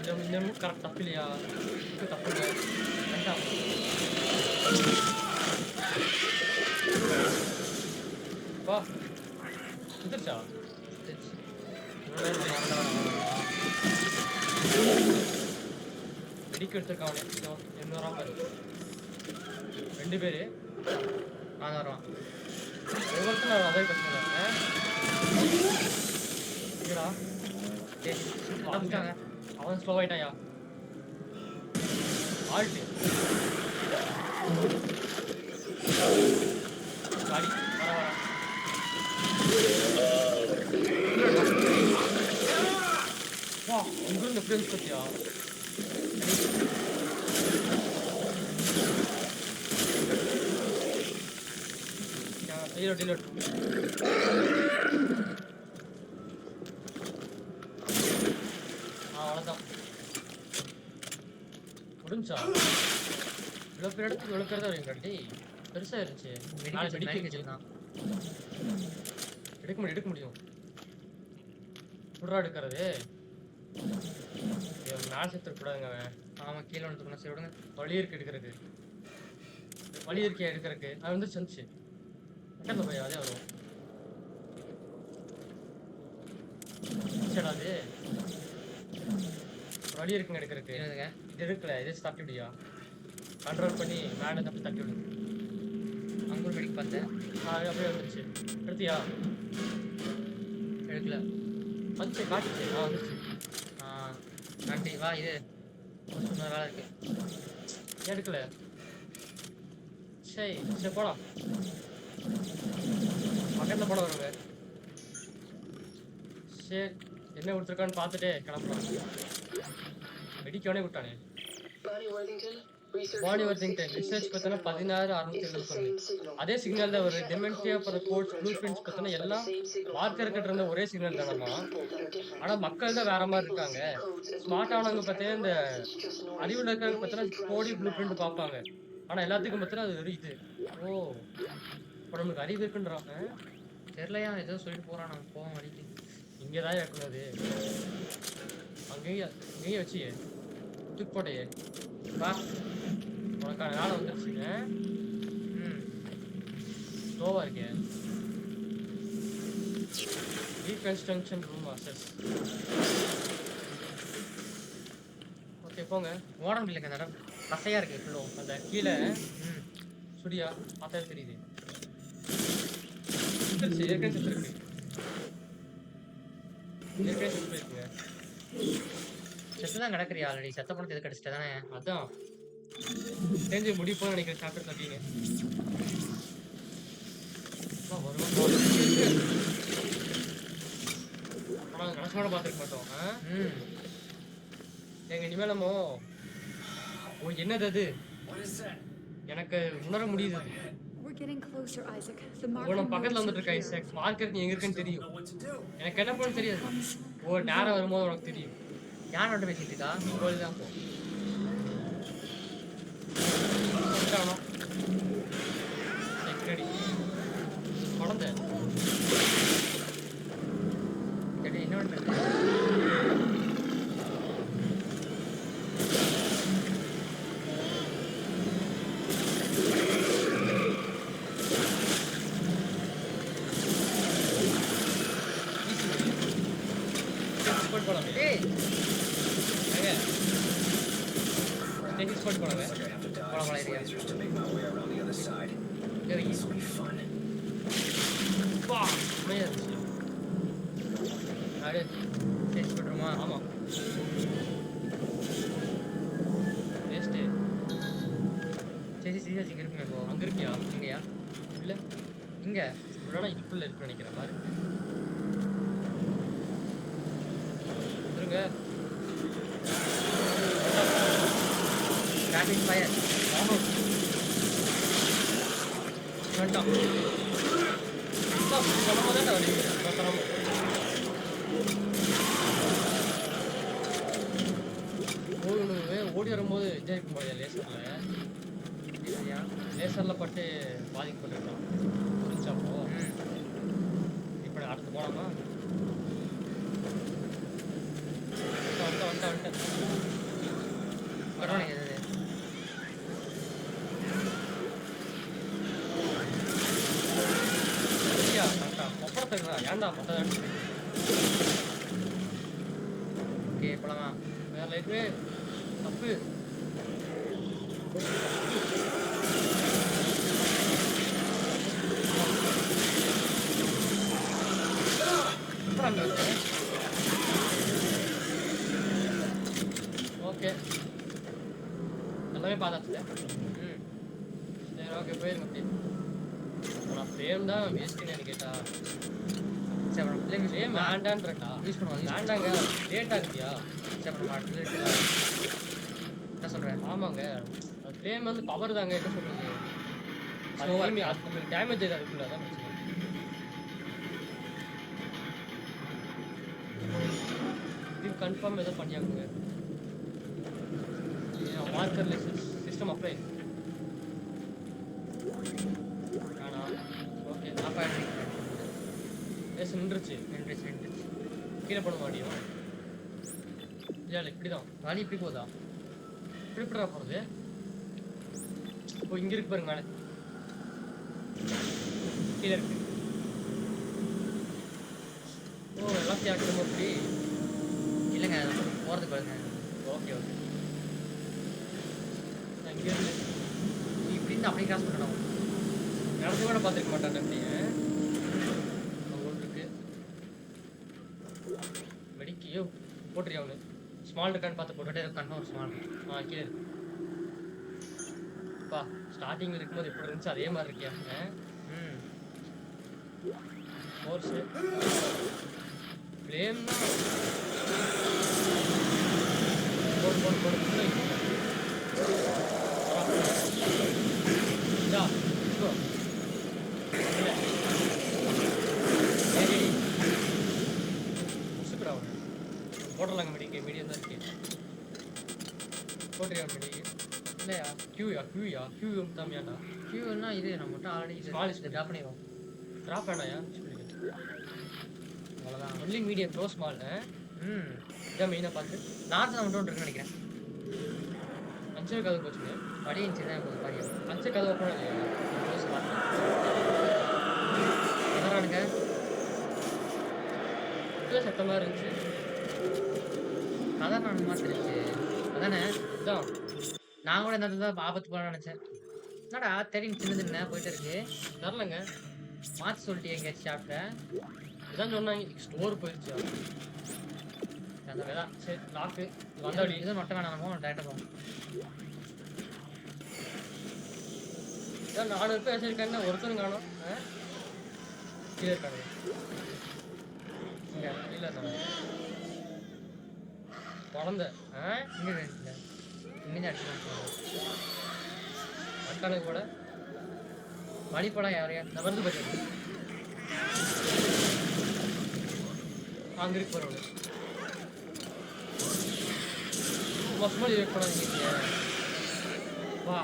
இந்த கரெக்ட் தப்பு இல்லையா தப்பு இல்லை வேண்டாம் வா வந்துருச்சா வெடிக்க எடுத்துருக்கான் என்ன வராம பாரு 2 பேரு நான் வருவான் ஒவ்வொருத்தரும் நான் அதே பிரச்சனை இல்லடா வந்துட்டாங்க அவன் ஸ்லோ ஆயிட்டாயா ஆல்ட்டு காடி வர வர வா இங்கிருந்து ஃப்ரெண்ட்ஸ் பத்தியா டிலோட் அவ்வளோதான் முடிஞ்சா இவ்வளோ பேர் இடத்துக்கு இவ்வளோ பேர் தான் வரீங்க கட்டி பெருசாக இருந்துச்சு வச்சிருக்கான் எடுக்க முடியும் புட்ரா எடுக்கிறது மேலே சேர்த்துக்கூடாதுங்க அவன் ஆமா கீழே வந்துக்கணும் சரி விடுங்க வழி இருக்கு எடுக்கிறதுக்கு வழி இருக்கே எடுக்கிறதுக்கு அது வந்து செஞ்சு பக்கத்தில் போய் அதே வரும் சரி அது வழி இருக்குங்க எடுக்கிறதுக்கு என்னதுங்க இது எடுக்கல இதே தட்டி விடியா கண்ட்ரோல் பண்ணி மேலே தப்பி தட்டி விடு அங்கே ஒரு வெடிக்க பார்த்தேன் அது அப்படியே வந்துருச்சு எடுத்தியா எடுக்கல வந்துச்சு காட்டுச்சு வந்துச்சு நன்றி வா இது இன்னொரு வேலை இருக்கு எடுக்கல சரி சரி போலாம் பக்கத்தில் போட வருங்க சரி என்ன கொடுத்துருக்கான்னு பார்த்துட்டு கிளம்பலாம் வெடிக்கவனே விட்டானே பாடி வர்திங்டன் ரிசர்ச் பார்த்தோன்னா 16,670 அதே சிக்னல் தான் ஒரு டெமென்டியா ஃபார் கோட்ஸ் ப்ளூ பிரிண்ட்ஸ் பார்த்தோன்னா எல்லாம் மார்க்கர் கிட்ட இருந்த ஒரே சிக்னல் தானம்மா ஆனால் மக்கள் தான் வேற மாதிரி இருக்காங்க ஸ்மார்ட் ஆனவங்க பார்த்தீங்கன்னா இந்த அறிவில் இருக்கிறவங்க பார்த்தோன்னா கோடி ப்ளூ பிரிண்ட் பார்ப்பாங்க ஆனால் எல்லாத்துக்கும் பார்த்தோன்னா அது ஒரு இது ஓ இப்போ நம்மளுக்கு அறிவு இருக்குன்றாங்க தெரியலையா ஏதோ சொல்லிட்டு போகிறான் நம்ம போவோம் வழிக்கு இங்கே தான் இருக்கணும் அது அங்கேயே வச்சு தூக்கி போட்டையே வா உனக்கான வேலை வந்துருச்சுங்க ஸ்லோவாக இருக்கேன் ரீகன்ஸ்ட்ரக்ஷன் ரூம் அசஸ் ஓகே போங்க ஓட முடியலங்க அந்த இடம் கசையாக இருக்கு ஃபுல்லோ அந்த கீழே சுடியா பார்த்தா தெரியுது ஏற்கனவே செத்துருக்கு ஏற்கனவே செத்து போயிருக்குங்க செத்து தான் கிடக்குறியா ஆல்ரெடி செத்த பணத்தை எது கிடச்சிட்டு தானே அதான் தெரிஞ்சு முடிப்போம் நினைக்கிறேன் சாப்பிட்டு தட்டிங்க ஆனால் கடைசியோட பார்த்துருக்க மாட்டோம் எங்க இனிமேல் நம்ம உங்களுக்கு என்னது அது எனக்கு உணர முடியுது உனக்கு பக்கத்தில் வந்துட்டு இருக்கா ஐசக் மார்க்கெட் நீ எங்க இருக்குன்னு தெரியும் எனக்கு என்ன பண்ண தெரியாது ஒரு நேரம் வரும்போது உனக்கு தெரியும் யார் மட்டும் பேசிட்டு இருக்கா நீ கோயில் தான் போ குழந்தை சரி என்ன பண்ணுறது போலாமே டென்னிஸ் போட்டு போனவே போலாம் area To make my way around the other side. This will be fun. பா மையா இருந்துச்சு அப்படியே டெஸ்ட் பண்ணுறோமா ஆமாம் வேஸ்ட்டு சரி சீரியஸ் இங்கே இருக்குமே இப்போ அங்கே இருக்கியா இங்கேயா இல்லை இங்கே இவ்வளோனா இதுக்குள்ளே இருக்குன்னு நினைக்கிறேன் பாரு இருங்க ரேபிட் ஃபயர் ஆமாம் வேண்டாம் சொல்லும் போதே வலிக்கிறேன் ஓடி வரும்போது என்ஜாய் பண்ண முடியாது லேசரில் பட்டு பாதிக்கப்பட்டிருக்கான் புரிஞ்சப்போ இப்போ அடுத்து போலாமா வந்துட்டேன் பரவாயில்ல இது சரியா கரெக்டா ஒப்படத்துக்குறா ஏன்டா பட்டதான் ஓகே போலாமா வேற லைஃபே தப்பு ஓகே எல்லாமே பார்த்தாச்சு சரி ஓகே போயிருங்க நான் ஃப்ரேம் தான் வேஸ்ட்டுன்னு கேட்டா சரி அப்புறம் பிள்ளைங்க ஃப்ரேம் வேண்டான்றா யூஸ் பண்ணுவோம் வேண்டாங்க லேட் ஆகுதியா சரி அப்புறம் அடுத்து என்ன சொல்கிறேன் ஆமாங்க ஃப்ரேம் வந்து பவர் தாங்க என்ன சொல்றது அது நம்மளுக்கு டேமேஜ் ஏதாவது இருக்குல்ல அதான் பிரச்சனை இது கன்ஃபார்ம் ஏதோ பண்ணியாக்குங்க மார்க்கர் சிஸ்டம் அப்ளை ஆனா ஓகே நான் பயன் பேச நின்றுச்சு நின்றுச்சு கீழே போட மாட்டியும் இல்லை இப்படிதான் வலி இப்படி போதா இப்படிப்படா போகிறது ஓ இங்கே இருக்கு பாருங்க மேலே கீழே இருக்கு ஓ எல்லாத்தையும் ஆக்கணும் அப்படி இல்லைங்க போகிறதுக்கு பாருங்க ஓகே ஓகே நான் இங்கே இருந்து நீ இப்படி இருந்து அப்படியே கிராஸ் பண்ணணும் நடந்து கூட பார்த்துருக்க மாட்டான் அப்படியே ஒன்று இருக்கு வெடிக்கையோ போட்டுறியா அவனு ஸ்மால் இருக்கான்னு பார்த்து போட்டுட்டே இருக்கான் ஒரு ஸ்மால் கீழே இருக்கு பா ஸ்டார்டிங்கில் இருக்கும்போது எப்படி இருந்துச்சு அதே மாதிரி இருக்கியா ஃபோர்ஸு ஃப்ளேம்னா போடு இதா இப்போ இல்லை சரி முசுக்குடா அவனு போடலாங்க மீடியம் தான் இருக்கு போட்டுறியா மெடி இல்லையா கியூ தாமியாண்டா கியூன்னா இது நம்ம மட்டும் ஆல்ரெடி Small இது ட்ராப் பண்ணிடுவோம் ட்ராப் வேணாயா அவ்வளோதான் ஒன்லி மீடியம் க்ளோஸ் ஸ்மால் இதான் மெயினாக பார்த்து லார்ஜ் மட்டும் இருக்குன்னு நினைக்கிறேன் அஞ்சு கதவு போச்சுங்க படி இன்ச்சு தான் போகுது பாரு அஞ்சு கதவு ஓப்பன் இல்லையா க்ளோஸ் பார்த்தேன் எதனானுங்க இப்போதான் சத்த மாதிரி இருந்துச்சு அதான் நான் மாதிரி இருந்துச்சு அதானே இதான் நான் கூட இந்த தான் ஆபத்து போகலான்னு நினச்சேன் என்னடா தெரியும் சின்னதுன்னு போயிட்டு இருக்கு தரலங்க மாற்றி சொல்லிட்டு எங்கேயாச்சும் சாப்பிட்டேன் இதான் சொன்னாங்க ஸ்டோர் போயிடுச்சு அதான் சரி லாக்கு வந்தபடி இதுவும் நொட்ட வேணாமோ டேரக்டாக போகும் இதான் 400 பேர் வச்சிருக்காங்க ஒருத்தரும் காணும் கீழே இருக்காங்க இங்கே இல்லை தானே குழந்த இங்கே இல்லை இங்கே அடிச்சு அக்கானுக்கு கூட வழிபடம் யாரையா நான் வந்து போயிட்டு அங்கே இருக்கு போகிறவங்க சும்மா வெயிட் பண்ணாதீங்க வா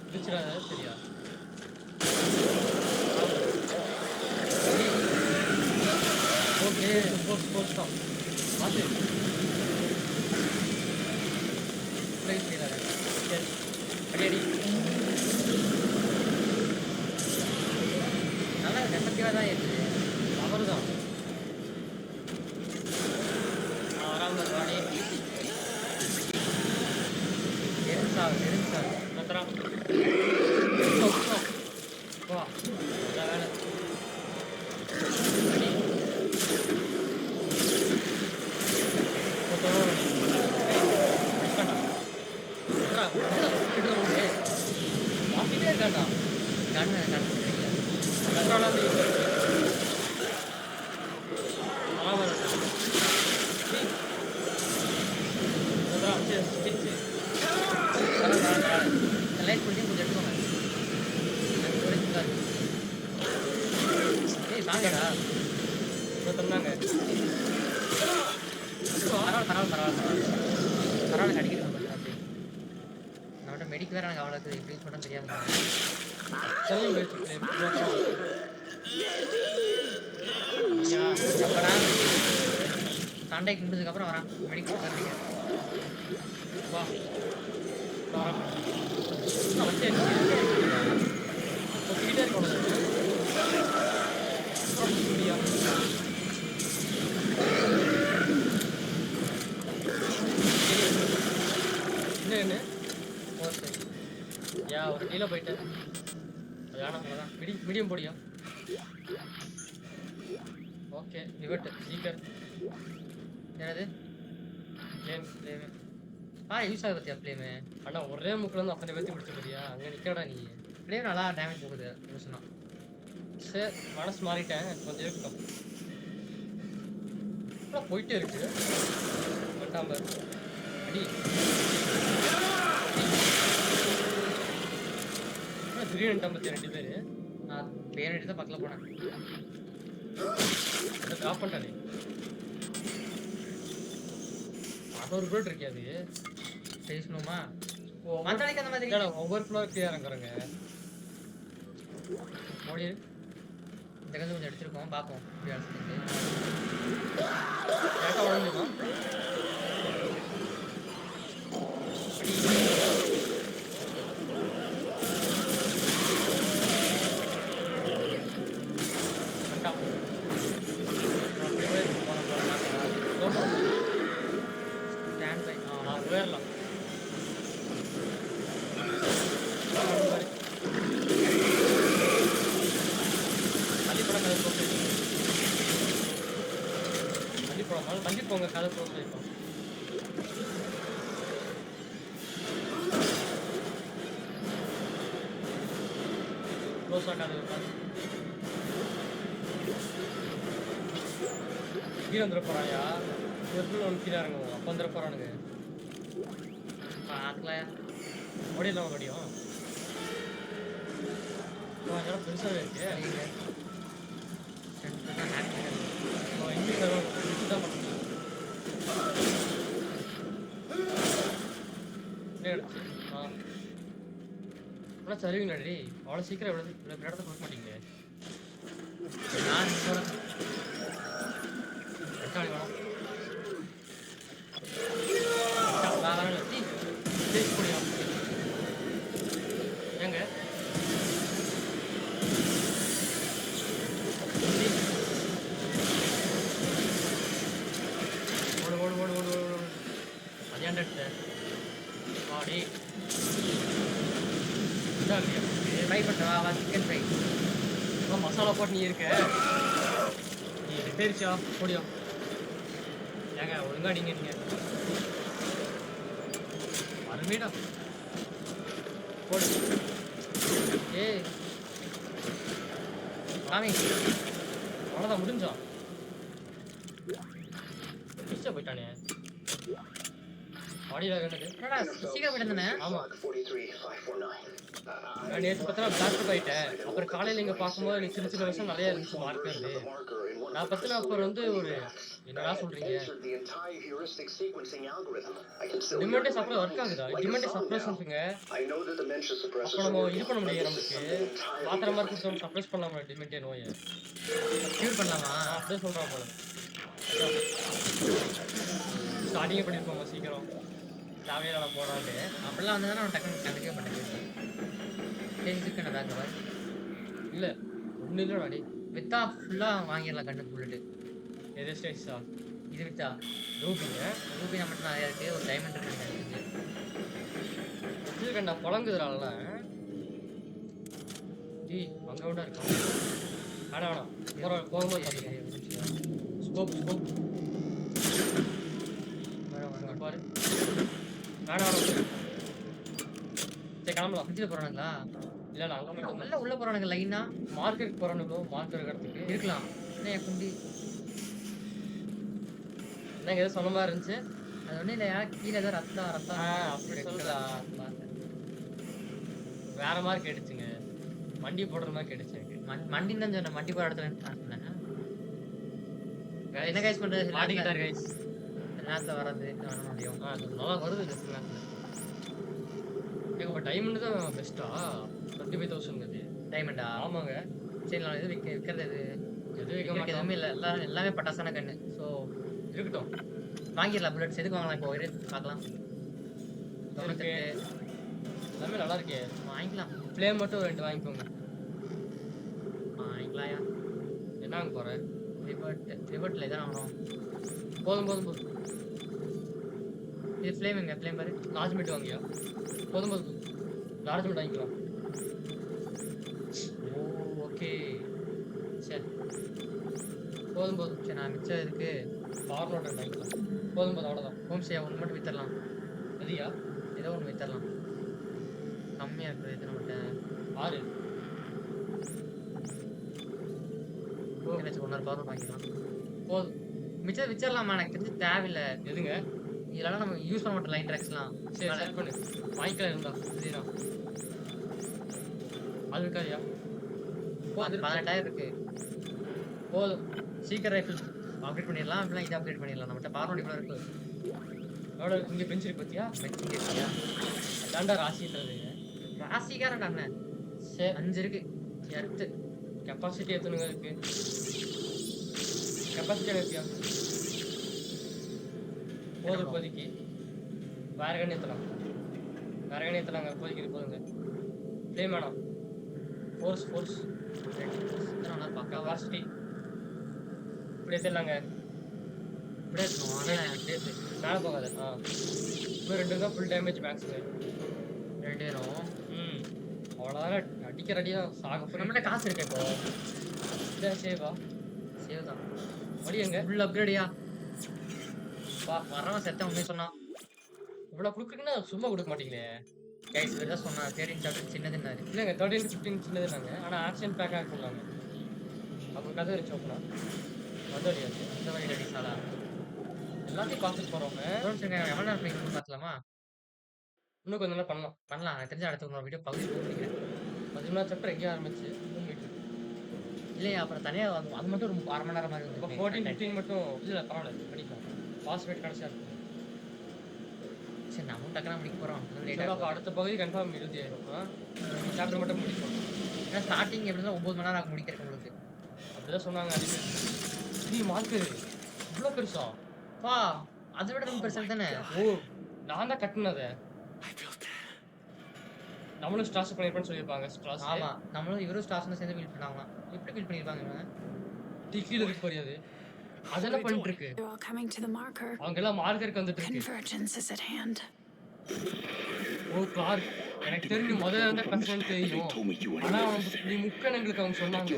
பிடிச்சிடாத சரியா ஓகே ஸ்போர்ட்ஸ் தான் பார்த்து சரி அடி அடி நல்லா எஃபெக்டிவாக தான் இருக்குது அவர் தான் வராமல் வாடி தெரிஞ்சா பத்திரா வா நல்ல வேலை அடி. மாத்திட்டே இருக்காண்டா கண்ணு கிடைக்கல கண்ட்ரோலாக ஆமாம் லைட் பண்ணி கொஞ்சம் எடுத்துக்கோங்க எனக்கு ஒரே இருக்காது ஏய் வாங்கடா சொன்னாங்க பரவாயில்ல கடிக்கிறேன் கொஞ்சம் அப்படி நம்மகிட்ட மெடிக்கு வேற எனக்கு அவ்வளோக்கு எப்படி யூஸ் பண்ண தெரியாது செல்லும் பேச்சு அப்புறம் சண்டைக்கு முடிஞ்சதுக்கப்புறம் வரான் மெடிக்கல் தரீங்க வா ஒத்திக்கிட்டே இருக்கணும் என்ன ஓகே யா ஒரு கீழே போயிட்டேன் வேணாம் அவ்வளோதான் மீடியம் போடியா ஓகே ரிவர்ட் சீக்கர் என்னது கேம் யூஸ் ஆகுது பத்தியா பிளேமு அண்ணா ஒரே முக்கில் வந்து அத்தனை பேர்த்து பிடிச்ச போறியா அங்கே நிற்கடா நீ பிளேம் நல்லா டேமேஜ் போகுது யூஸ்னா சரி மனசு மாறிட்டேன் கொஞ்சம் இருக்கட்டும் அப்புறம் போயிட்டே இருக்கு வண்டாம அடி திடீர்னு 52 பேர் நான் பேர் தான் பக்கத்தில் போனேன் அதை ட்ராப் பண்ணிட்டானே அது ஒரு பேட் இருக்கே அது பேசணுமா ஓ மந்தாளிக்கு அந்த மாதிரி ஒவ்வொரு ஃப்ளோர் கிளியர் இறங்குறேங்க ஓடி இந்த கதை கொஞ்சம் எடுத்துருக்கோம் பார்ப்போம் இப்படி அழைச்சிட்டு கேட்டா உடஞ்சுமா ஸ்டாண்ட் பை போயிடலாம் தள்ளி போங்க கதை க்ளோஸ் ஆகிப்போம் க்ளோஸ் ஆகாது கீழே வந்துட போறாயா ஒரு ஒன்று கீழே இறங்குவோம் அப்போ வந்துட போறானுங்க பார்க்கலாம் ஓடிடலாம் ஓடியும் இதெல்லாம் பெருசாகவே இருக்கு இங்கிலீஷ் தான் பண்ண ஆனால் சரிவீங்களாடி அவ்வளோ சீக்கிரம் இவ்வளோ இடத்த கொடுக்க மாட்டீங்க நான் சொல்கிறேன் எட்டாளி வேணும் ஏங்க ஓடு ஓடு ஓடு ஓடு ஓடு ஓடு அதையாண்ட எடுத்தேன் வாடி ட்ரை பண்ணுறா சிக்கன் ஃப்ரை மசாலா போட்டு நீ இருக்க நீ தெரிச்சா போடியா ஏங்க ஒழுங்கா அடிங்க நீங்க அருமைடா போடு ஏய் சாமி அவ்வளோதான் முடிஞ்சா மிஸ்டா போயிட்டானே ஆடியில் வேணுது என்னடா சீக்கிரம் போயிட்டு ஆமாம் 43549. நான் நேற்று பார்த்தா பிளாஸ்டர் ஆகிட்டேன் அப்புறம் காலையில் இங்கே பார்க்கும்போது எனக்கு சின்ன சின்ன வருஷம் நிறைய இருந்துச்சு மார்க்கர்து நான் பற்றின அப்புறம் வந்து ஒரு என்னடா சொல்கிறீங்க The entire heuristic sequencing algorithm. I can still டிமெண்டே சப்ளை ஒர்க் ஆகுதா டிமெண்டே சப்ளேஷன்ஸுங்க I know that dementia suppressors அப்போ நம்ம இது பண்ண முடியாது நமக்கு மாத்திரை மாதிரி கொடுத்தோம் சப்ளேஸ் பண்ணலாமா டிமெண்டே நோயை க்யூர் பண்ணலாமா அப்படியே சொல்கிறான் போல ஸ்டார்டிங்கே பண்ணியிருப்போம் சீக்கிரம் தேவையான போடாது அப்படிலாம் வந்து நான் டக்குனு கண்டுக்கவே மாட்டேன் தெரிஞ்சுக்கணும் பேக் பாய் இல்லை ஒன்றும் இல்லை டாடி வித்தா ஃபுல்லாக வாங்கிடலாம் கண்ணு புல்லிட்டு எது ஸ்டேஜா இது வித்தா ரூபிங்க ரூபி நம்மகிட்ட நிறையா இருக்குது ஒரு டைமண்ட் இருக்கு இது அடிச்சிருக்கேன்டா புழங்குதுறான்ல. டேய் அங்க விட இருக்கான். வேணாம் போகும்போது பார்த்துக்கலாம். ஸ்கோப் பாரு. வேணாம் சரி கிளம்பலாம். ஃப்ரிட்ஜில் போகிறானுங்களா? இல்லை அங்கே மட்டும் உள்ள போகிறானுங்க லைனா மார்க்கெட் போகிறானுங்களோ மார்க்கெட் இடத்துக்கு இருக்கலாம். என்ன என் குண்டி என்னங்க எதுவும் சொன்ன மாதிரி இருந்துச்சு. அது ஒன்றும் இல்லையா, கீழே ஏதோ ரத்தம் அப்படி சொல்லுதா? வேற மாதிரி கேட்டுச்சுங்க. வண்டி போடுற மாதிரி கேட்டுச்சு. மண்டின்னு தான் சொன்னேன், மண்டி போகிற இடத்துல சொன்னேன். என்ன கைஸ் பண்ணுறது? மாட்டிக்கிட்டார் கைஸ். நேரத்தில் வர்றது வர முடியும். நல்லா வருது இந்த நேரத்தில். இப்போ டைமண்ட் தான் பெஸ்ட்டா? 25,000 டைமண்டா? ஆமாங்க. சரி நான் எது விற்கிறது எது வைக்க மாட்டேன். எதுவுமே இல்லை, எல்லாமே பட்டாசான கண்ணு. ஸோ இருக்கட்டும், வாங்கிடலாம். புல்லட்ஸ் எதுக்கு வாங்கலாம்? இப்போ பார்க்கலாம். இருக்கு. எல்லாமே நல்லா இருக்கே. வாங்கிக்கலாம். ஃப்ளேம் மட்டும் 2 வாங்கிக்கோங்க. வாங்கிக்கலாம்யா. என்ன வாங்க போகிறேன்? ரிவர்ட்டில் எதாவது வாங்கணும். போதும். இது ஃப்ளேம் எங்க? ஃப்ளேம் பாரு. லார்ஜ் மீட் வாங்கியா? போதும் லார்ஜ் மீட் வாங்கிக்கலாம். ஓகே சரி போதும் சரி நான் மிச்சம் இருக்கு. பவர் நோட் வாங்கிக்கலாம். போதும் அவ்வளோதான். ஹோம் ஸ்டே ஒன்று மட்டும் வித்தரலாம். எதியா? ஏதோ ஒன்று வித்தரலாம். கம்மியாக இருக்குது இது நம்மகிட்ட. 6 எனக்கு 1 பவர் நோட் வாங்கிக்கலாம். போதும். மிச்சம் விச்சிடலாமா? எனக்கு தெரிஞ்சு தேவையில்லை. எதுங்க? இதெல்லாம் நம்ம யூஸ் பண்ண மாட்டோம். லைன் ட்ராக்ஸ்லாம் சரி செட் பண்ணு. வாங்கிக்கலாம் இருந்தா சரிதான். அது இருக்காதியா? 18,000 இருக்கு. போதும். சீக்கிரம் ரைஃபிள் அப்கிரேட் பண்ணிடலாம். அப்படிலாம் இதை அப்கிரேட் பண்ணிடலாம். நம்மகிட்ட பவர் நோட் இவ்வளோ இருக்கு. எவ்வளோ இங்கே பெஞ்சிரு பார்த்தியா? பெஞ்சிங் இருக்கியா? அதாண்டா ராசின்றது. ராசிக்காரன் அண்ணன். சரி 5 இருக்கு. எர்த்து கெப்பாசிட்டி எத்தனைங்க இருக்கு? கெப்பாசிட்டி இருக்கியா? போதும் இப்போதைக்கு. வேற கண்ணு ஏற்றலாம். இப்போதைக்கு இது போதுங்க. ஃப்ளேம் வேணாம். ஃபோர்ஸ் பக்கா கெப்பாசிட்டி இப்படி ஏற்றலாங்க. இப்படியே இருக்கணும். ஆனால் மேலே போகாது. இன்னும் 2 தான் ஃபுல் டேமேஜ் மேக்ஸுங்க. 2 நேரம். அவ்வளோதான் அடிக்கிற அடியாக சாக. நம்மகிட்ட காசு இருக்கு இப்போ. இதை சேவா? சேவ் தான். வழி எங்க? ஃபுல் அப்கிரேடியா? வரவன் செத்த உண்மையை சொன்னான். இவ்வளோ கொடுக்குறீங்கன்னா சும்மா கொடுக்க மாட்டீங்களே கைஸ். தான் சொன்னான் 13 சாப்டர் சின்னதுன்னாரு. இல்லைங்க 13 to 15 சின்னதுனாங்க. ஆனால் ஆக்ஷன் பேக்காக சொன்னாங்க. அப்போ கதை வச்சு ஓப்பனா வந்து வழியாது. இந்த மாதிரி ரெடி சாலா எல்லாத்தையும் பார்த்துட்டு போகிறவங்க எவ்வளோ நேரம் பிடிக்கணும்னு பார்க்கலாமா? இன்னும் கொஞ்சம் நேரம் பண்ணலாம். எனக்கு தெரிஞ்ச அடுத்த ஒரு வீடியோ பகுதி போகிறேன். 11 சாப்டர் எங்கேயும் ஆரம்பிச்சு இல்லையா? அப்புறம் தனியாக அது மட்டும் ஒரு 1/2 மணி நேரம் மாதிரி இப்போ வந்து 14 15 மட்டும் இல்லை பரவாயில்ல பண்ணிக்கலாம். பாஸ் ரேட் கடைசியாக இருக்கும். சரி நம்ம டக்குனா முடிக்க போகிறோம். அப்போ அடுத்த பகுதி கன்ஃபார்ம் இறுதி ஆயிடும். சாப்டர் மட்டும் முடிக்கும். ஏன்னா ஸ்டார்டிங் எப்படி இருந்தாலும் 9 மணி நேரம் ஆகும் முடிக்கிறேன் உங்களுக்கு. அப்படிதான் சொன்னாங்க. நீ மார்க்கரு இவ்வளோ பெருசா? அதை விட ரொம்ப பெருசாக தானே. நான் தான் கட்டினதை. நம்மளும் ஸ்டார்ஸ் பண்ணிருப்பேன்னு சொல்லியிருப்பாங்க. ஸ்டார்ஸ். ஆமா நம்மளும் இவரும் ஸ்டார்ஸ் சேர்ந்து பில்ட் பண்ணாங்களாம். எப்படி பில்ட் பண்ணிருப்பாங்க இவங்க? டிக்கில இருக்கு புரியாது. அதெல்லாம் பண்ணிட்டு இருக்கு. They're all coming to the marker. அவங்க எல்லாம் மார்க்கருக்கு வந்துட்டு இருக்கு. Convergence is at hand. Clark எனக்கு தெரிஞ்சு முதல்ல இருந்த கன்சர்ன் தெரியும். ஆனா நீ முக்கணங்களுக்கு அவங்க சொன்னாங்க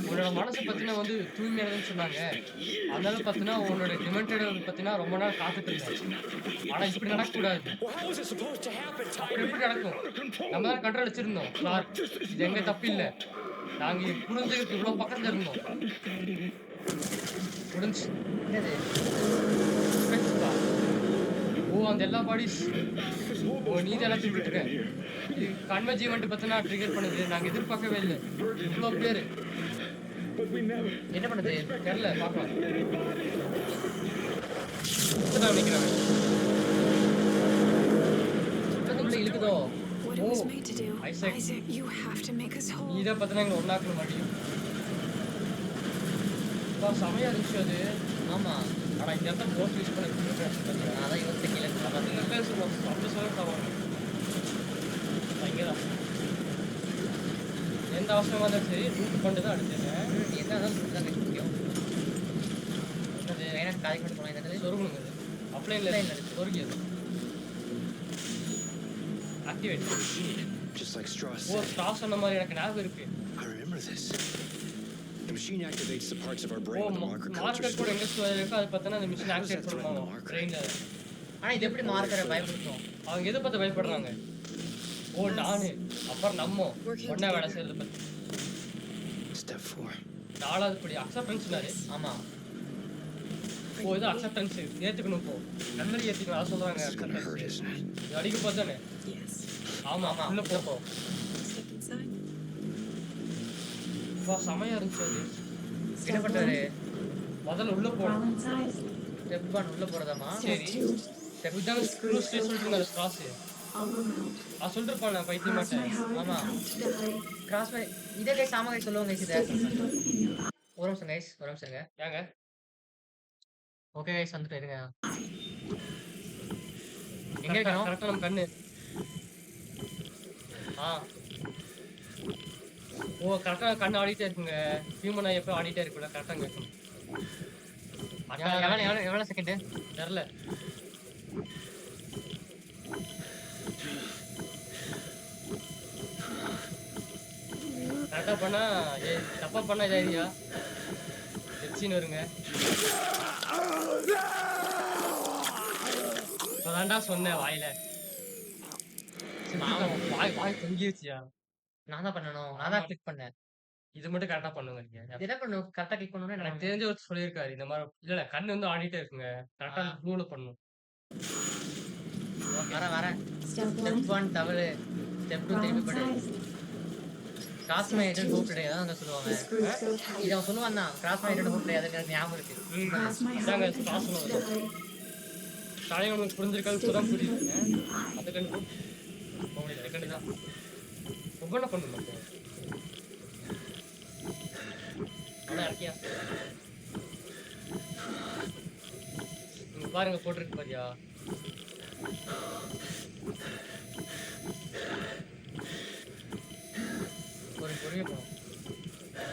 உன்னோட மனசை பத்தினா தூய்மையானதுன்னு சொன்னாங்க. அதனால பாத்தீங்கன்னா உன்னோட டிமெண்டட் பத்தினா ரொம்ப நாள் காத்துட்டு இருந்தேன். ஆனா இப்படி நடக்கக்கூடாது. அப்படி எப்படி நடக்கும்? நம்ம தான் கண்ட்ரோல் வச்சிருந்தோம். கிளார்க் இது எங்க தப்பு இல்லை. நாங்க புரிஞ்சுக்கிட்டு இவ்வளவு பக்கத்துல இருந்தோம். புரிஞ்சு அந்த எல்லா பாடிஸ் நீ தான் எல்லாத்தையும் விட்டுருக்க. இது கன்வெர்ஜ் ஈவெண்ட் பத்தினா ட்ரிகர் பண்ணுது. நாங்க எதிர்பார்க்கவே இல்லை. இவ்வளோ பேரு என்ன பண்ணுது தெரியல. பார்க்கலாம். நினைக்கிறாங்க இழுக்குதோ. What it was made to do. Isaac, you have to make us whole. நீ தான் பத்தினா எங்களை ஒன்னாக்க மாட்டேங்குது. செமையா இருந்துச்சு அது. ஆமா ஆனா இந்த இடத்துல போஸ்ட் யூஸ் பண்ண நான் தான் யோசிச்சு கீழே பேசுவோம். அப்படி சொல்ல தவறு. இங்கேதான் எந்த அவசரமா இருந்தாலும் சரி ரூட் கொண்டு தான் அடிச்சேன். என்ன தான் முக்கியம். அது வேணா காய்க்கு மட்டும் போனால் என்னது சொருகணுங்க. அப்ளைன்ல சொருகியது. ஆக்டிவேட். Just like Strauss ஓ said. ஸ்டார் சொன்ன மாதிரி எனக்கு ஞாபகம் இருக்கு. I remember this. The machine activates the parts of our oh brain where the marker codes are marker கூட stored. எங்க ஸ்டோர் இருக்கோ அது பார்த்தா அந்த மிஷின் ஆக்டிவேட் பண்ணுவாங்க பிரெயின்ல. ஆனா இது எப்படி மார்க்கரை பயப்படுத்தும்? அவங்க எதை பார்த்து பயப்படுறாங்க? ஓ நானு அப்புறம் நம்ம ஒண்ணா வேலை செய்யறது பத்தி. Step 4. நாலாவது படி அக்செப்டன்ஸ்னாரு. ஆமா. ஓ இது அக்செப்டன்ஸ் ஏத்துக்கணும் போ. மெமரி ஏத்துக்கணும் அத சொல்றாங்க This is gonna hurt, acceptance. isn't it? இது அடிக்க பார்த்தானே. Yes. ஆமா ஆமா. உள்ள போ போ. Step inside. வா சமயம் இருந்துச்சு அது. என்ன பண்றாரு? முதல்ல உள்ள போணும். inside. ஸ்டெப் 1 உள்ள போறதாமா? சரி. ஸ்டெப் இதான் ஸ்க்ரூ ஸ்டே சொல்றீங்க ஸ்ட்ராஸ். நான் சொல்றேன் நான் பைத்தியம் மாட்டேன். ஆமா. கிராஸ் பை இதே கைஸ் ஆமா கைஸ் சொல்லுவாங்க கைஸ் இத. ஒரு நிமிஷம் கைஸ், ஒரு நிமிஷம் இருங்க. ஏங்க ஓகே கைஸ் வந்துட்டு இருங்க. எங்க இருக்கணும்? கரெக்ட்டா நம்ம கண்ணு. ஓ கரெக்ட்டா கண்ணு ஆடிட்டே இருக்குங்க. ஹியூமன் ஐ எப்போ ஆடிட்டே இருக்குல கரெக்ட்டா கேட்கணும். எவ்வளவு செகண்ட் தெரியல. கரெக்டா பண்ணா தப்பா பண்ணா இதாயிரியா எச்சின்னு வருங்க. அதான்டா சொன்னேன் வாயில. வாய் தொங்கிருச்சியா? நான் தான் பண்ணணும். நான் தான் கிளிக் பண்ணேன். இது மட்டும் கரெக்டா பண்ணுங்க நீங்க. என்ன பண்ணணும்? கரெக்டா கிளிக் பண்ணனும்னா எனக்கு தெரிஞ்ச ஒரு சொல்லியிருக்காரு இந்த மாதிரி. இல்ல கண்ணு வந்து ஆடிட்டே இருக்குங்க. கரெக்டா ரூல பண்ணணும். வரேன். ஸ்டெப் 1 தவறு. ஸ்டெப் 2 திருப்பி படி. கிராஸ் மை ஐடென்டி ஹூக் கிடையாது அங்க சொல்லுவாங்க. இத அவன் சொல்லுவான் தான். கிராஸ் மை ஐடென்டி ஹூக் கிடையாது எனக்கு ஞாபகம் இருக்கு. அதாங்க கிராஸ் பண்ணுவாங்க. சாயம் உங்களுக்கு புரிஞ்சிருக்காது புறம் புரியுதுங்க. அந்த கண்ணு உங்களுக்கு கண்ணு தான். ஒவ்வொண்ணா பண்ணணும். அண்ணா இருக்கியா? இங்க பாருங்க போட்டுருக்கு பாரியா? ஒரு பொறுமையா போகணும்.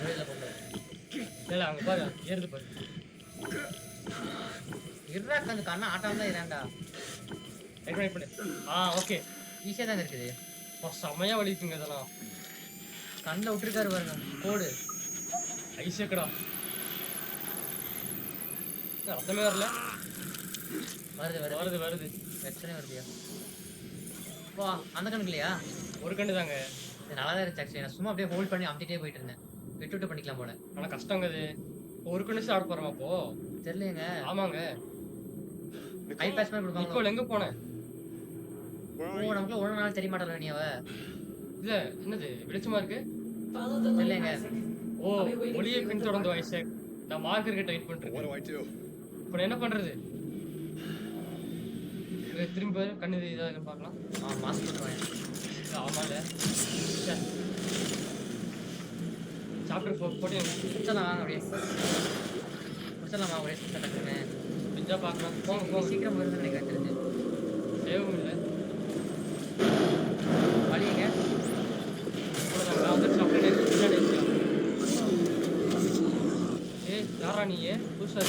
வெளியில போகணும். இல்ல அங்க பாரு ஏறுது பாரு. இருடா அந்த கண்ண ஆட்டாம தான் இராண்டா. ரைட் பண்ணு. ஓகே. ஈஸியா தான் இருக்குது. செமையா வலிக்குங்க இதெல்லாம். கண்ணில் விட்டுருக்காரு பாருங்க கோடு. ஐசேக்கடா. ரத்தமே வரல. வருது. பிரச்சனை வருதுயா. வா அந்த கண்ணுக்கு இல்லையா? ஒரு கண்ணு தாங்க. இது நல்லா தான் இருந்துச்சு ஆக்சுவலி. நான் சும்மா அப்படியே ஹோல்ட் பண்ணி அமுத்திட்டே போயிட்டு இருந்தேன். விட்டு பண்ணிக்கலாம் போல. ஆனா கஷ்டங்க அது. ஒரு கண்ணு சாப்பிட போறோமா அப்போ? தெரியலங்க. ஆமாங்க. ஐ பாஸ் பண்ணி கொடுப்பாங்க. நிக்கோல் எங்க போனே? ஓ நமக்கு ஒரு நாள் தெரிய மாட்டல நீ அவ. இல்ல என்னது வெளிச்சமா இருக்கு? தெரியலங்க. ஓ ஒளியை பின்தொடர்ந்து ஐசேக். நான் மார்க்கர் கிட்ட வெயிட் பண்ணிட்டு இருக்கேன். What do I do? இப்போ என்ன பண்றது? திரும்ப கண்ணு இதாக பார்க்கலாம். மாஸ்க் போட்டுருவேன். ஆமாங்க. சாப்பிட்டு போட்டு முடிச்சலாம் வாங்க அப்படியே. முடிச்சலாமா ஒரே டக்குன்னு. பிஞ்சா பார்க்கலாம். போங்க சீக்கிரம் வருதுன்னு நினைக்கிறேன் தெரிஞ்சு. தேவும் இல்லை. வழிங்க. நான் வந்து சாப்பிட்டு யாரா நீ புதுசா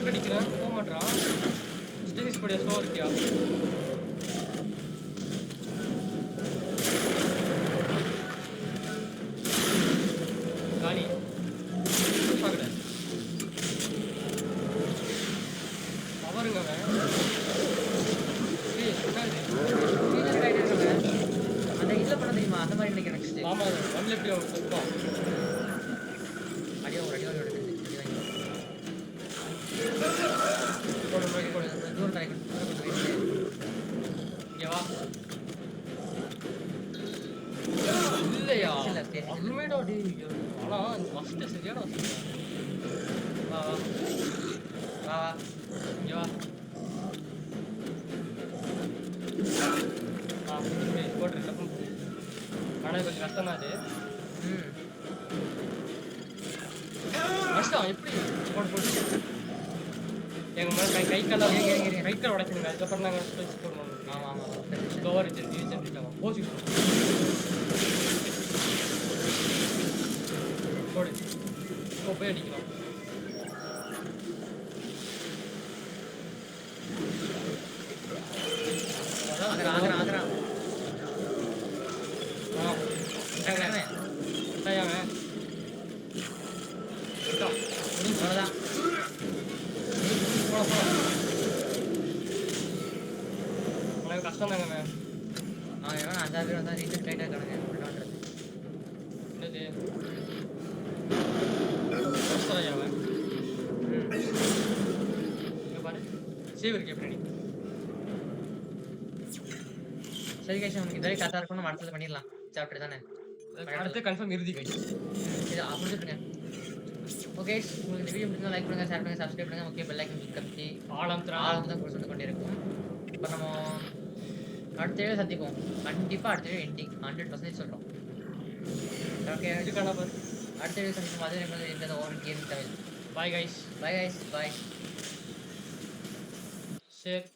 அடிக்கிறேன் போக மாட்டான். ஸ்டேனிஸ் படியா ஸ்லோ இருக்கியா? காலி அவருங்க அந்த இதுல பண்ண தெரியுமா? அந்த மாதிரி நினைக்கிறேன் நெக்ஸ்ட். ஆமா ஒன்ல எப்படி அடியா ஒரு அடியோட எடுக்குது. தூரம் தரை இங்க வா. இல்லையா அருமைடா டி. ஆனா ஃபர்ஸ்ட் சரியான வா வா வா வா இங்க வா. போட்டு ஆனா கொஞ்சம் கஷ்டம் தான் அது. கஷ்டம் எப்படி போட்டு எங்க மேல கை கால் உடைக்கணுங்க. அதுக்கப்புறம் நாங்கள் ஸ்பெச் போடணும். ஆமா கவர் வச்சுருக்கோம் போச்சு போடு. இப்போ போய் அடிக்கலாம். தானங்க மேம். அவன் எவன் 5 பேர் வந்தா ரீசெட் ரைட்டா இருக்கானுங்க உள்ள வந்துறது. என்னது புஷ்டராஜா அவன். இங்க பாரு சேவ் இருக்கே பின்னாடி. சரி கைஸ் நமக்கு இதே கரெக்டா இருக்கும் நம்ம அடுத்தது பண்ணிடலாம் சாப்டர் தானே. அடுத்து கன்ஃபார்ம் இறுதி கைஸ். இது முடிச்சுட்டுங்க. ஓகே உங்களுக்கு இந்த வீடியோ பிடிச்சா லைக் பண்ணுங்க, ஷேர் பண்ணுங்க, சப்ஸ்கிரைப் பண்ணுங்க. ஓகே பெல் ஐகான் கிளிக் பண்ணி ஆழம் தான் கூட கொண்டே இருக்கும். இப்போ நம்ம அடுத்த வீடியோ சந்திப்போம். கண்டிப்பா அடுத்த வீடியோ எண்டிங் 100% சொல்றோம். ஓகே இதுக்கான பாரு. அடுத்த வீடியோ சந்திப்போம். அதே மாதிரி இந்த over game Tamil. Bye guys. Bye guys bye. Share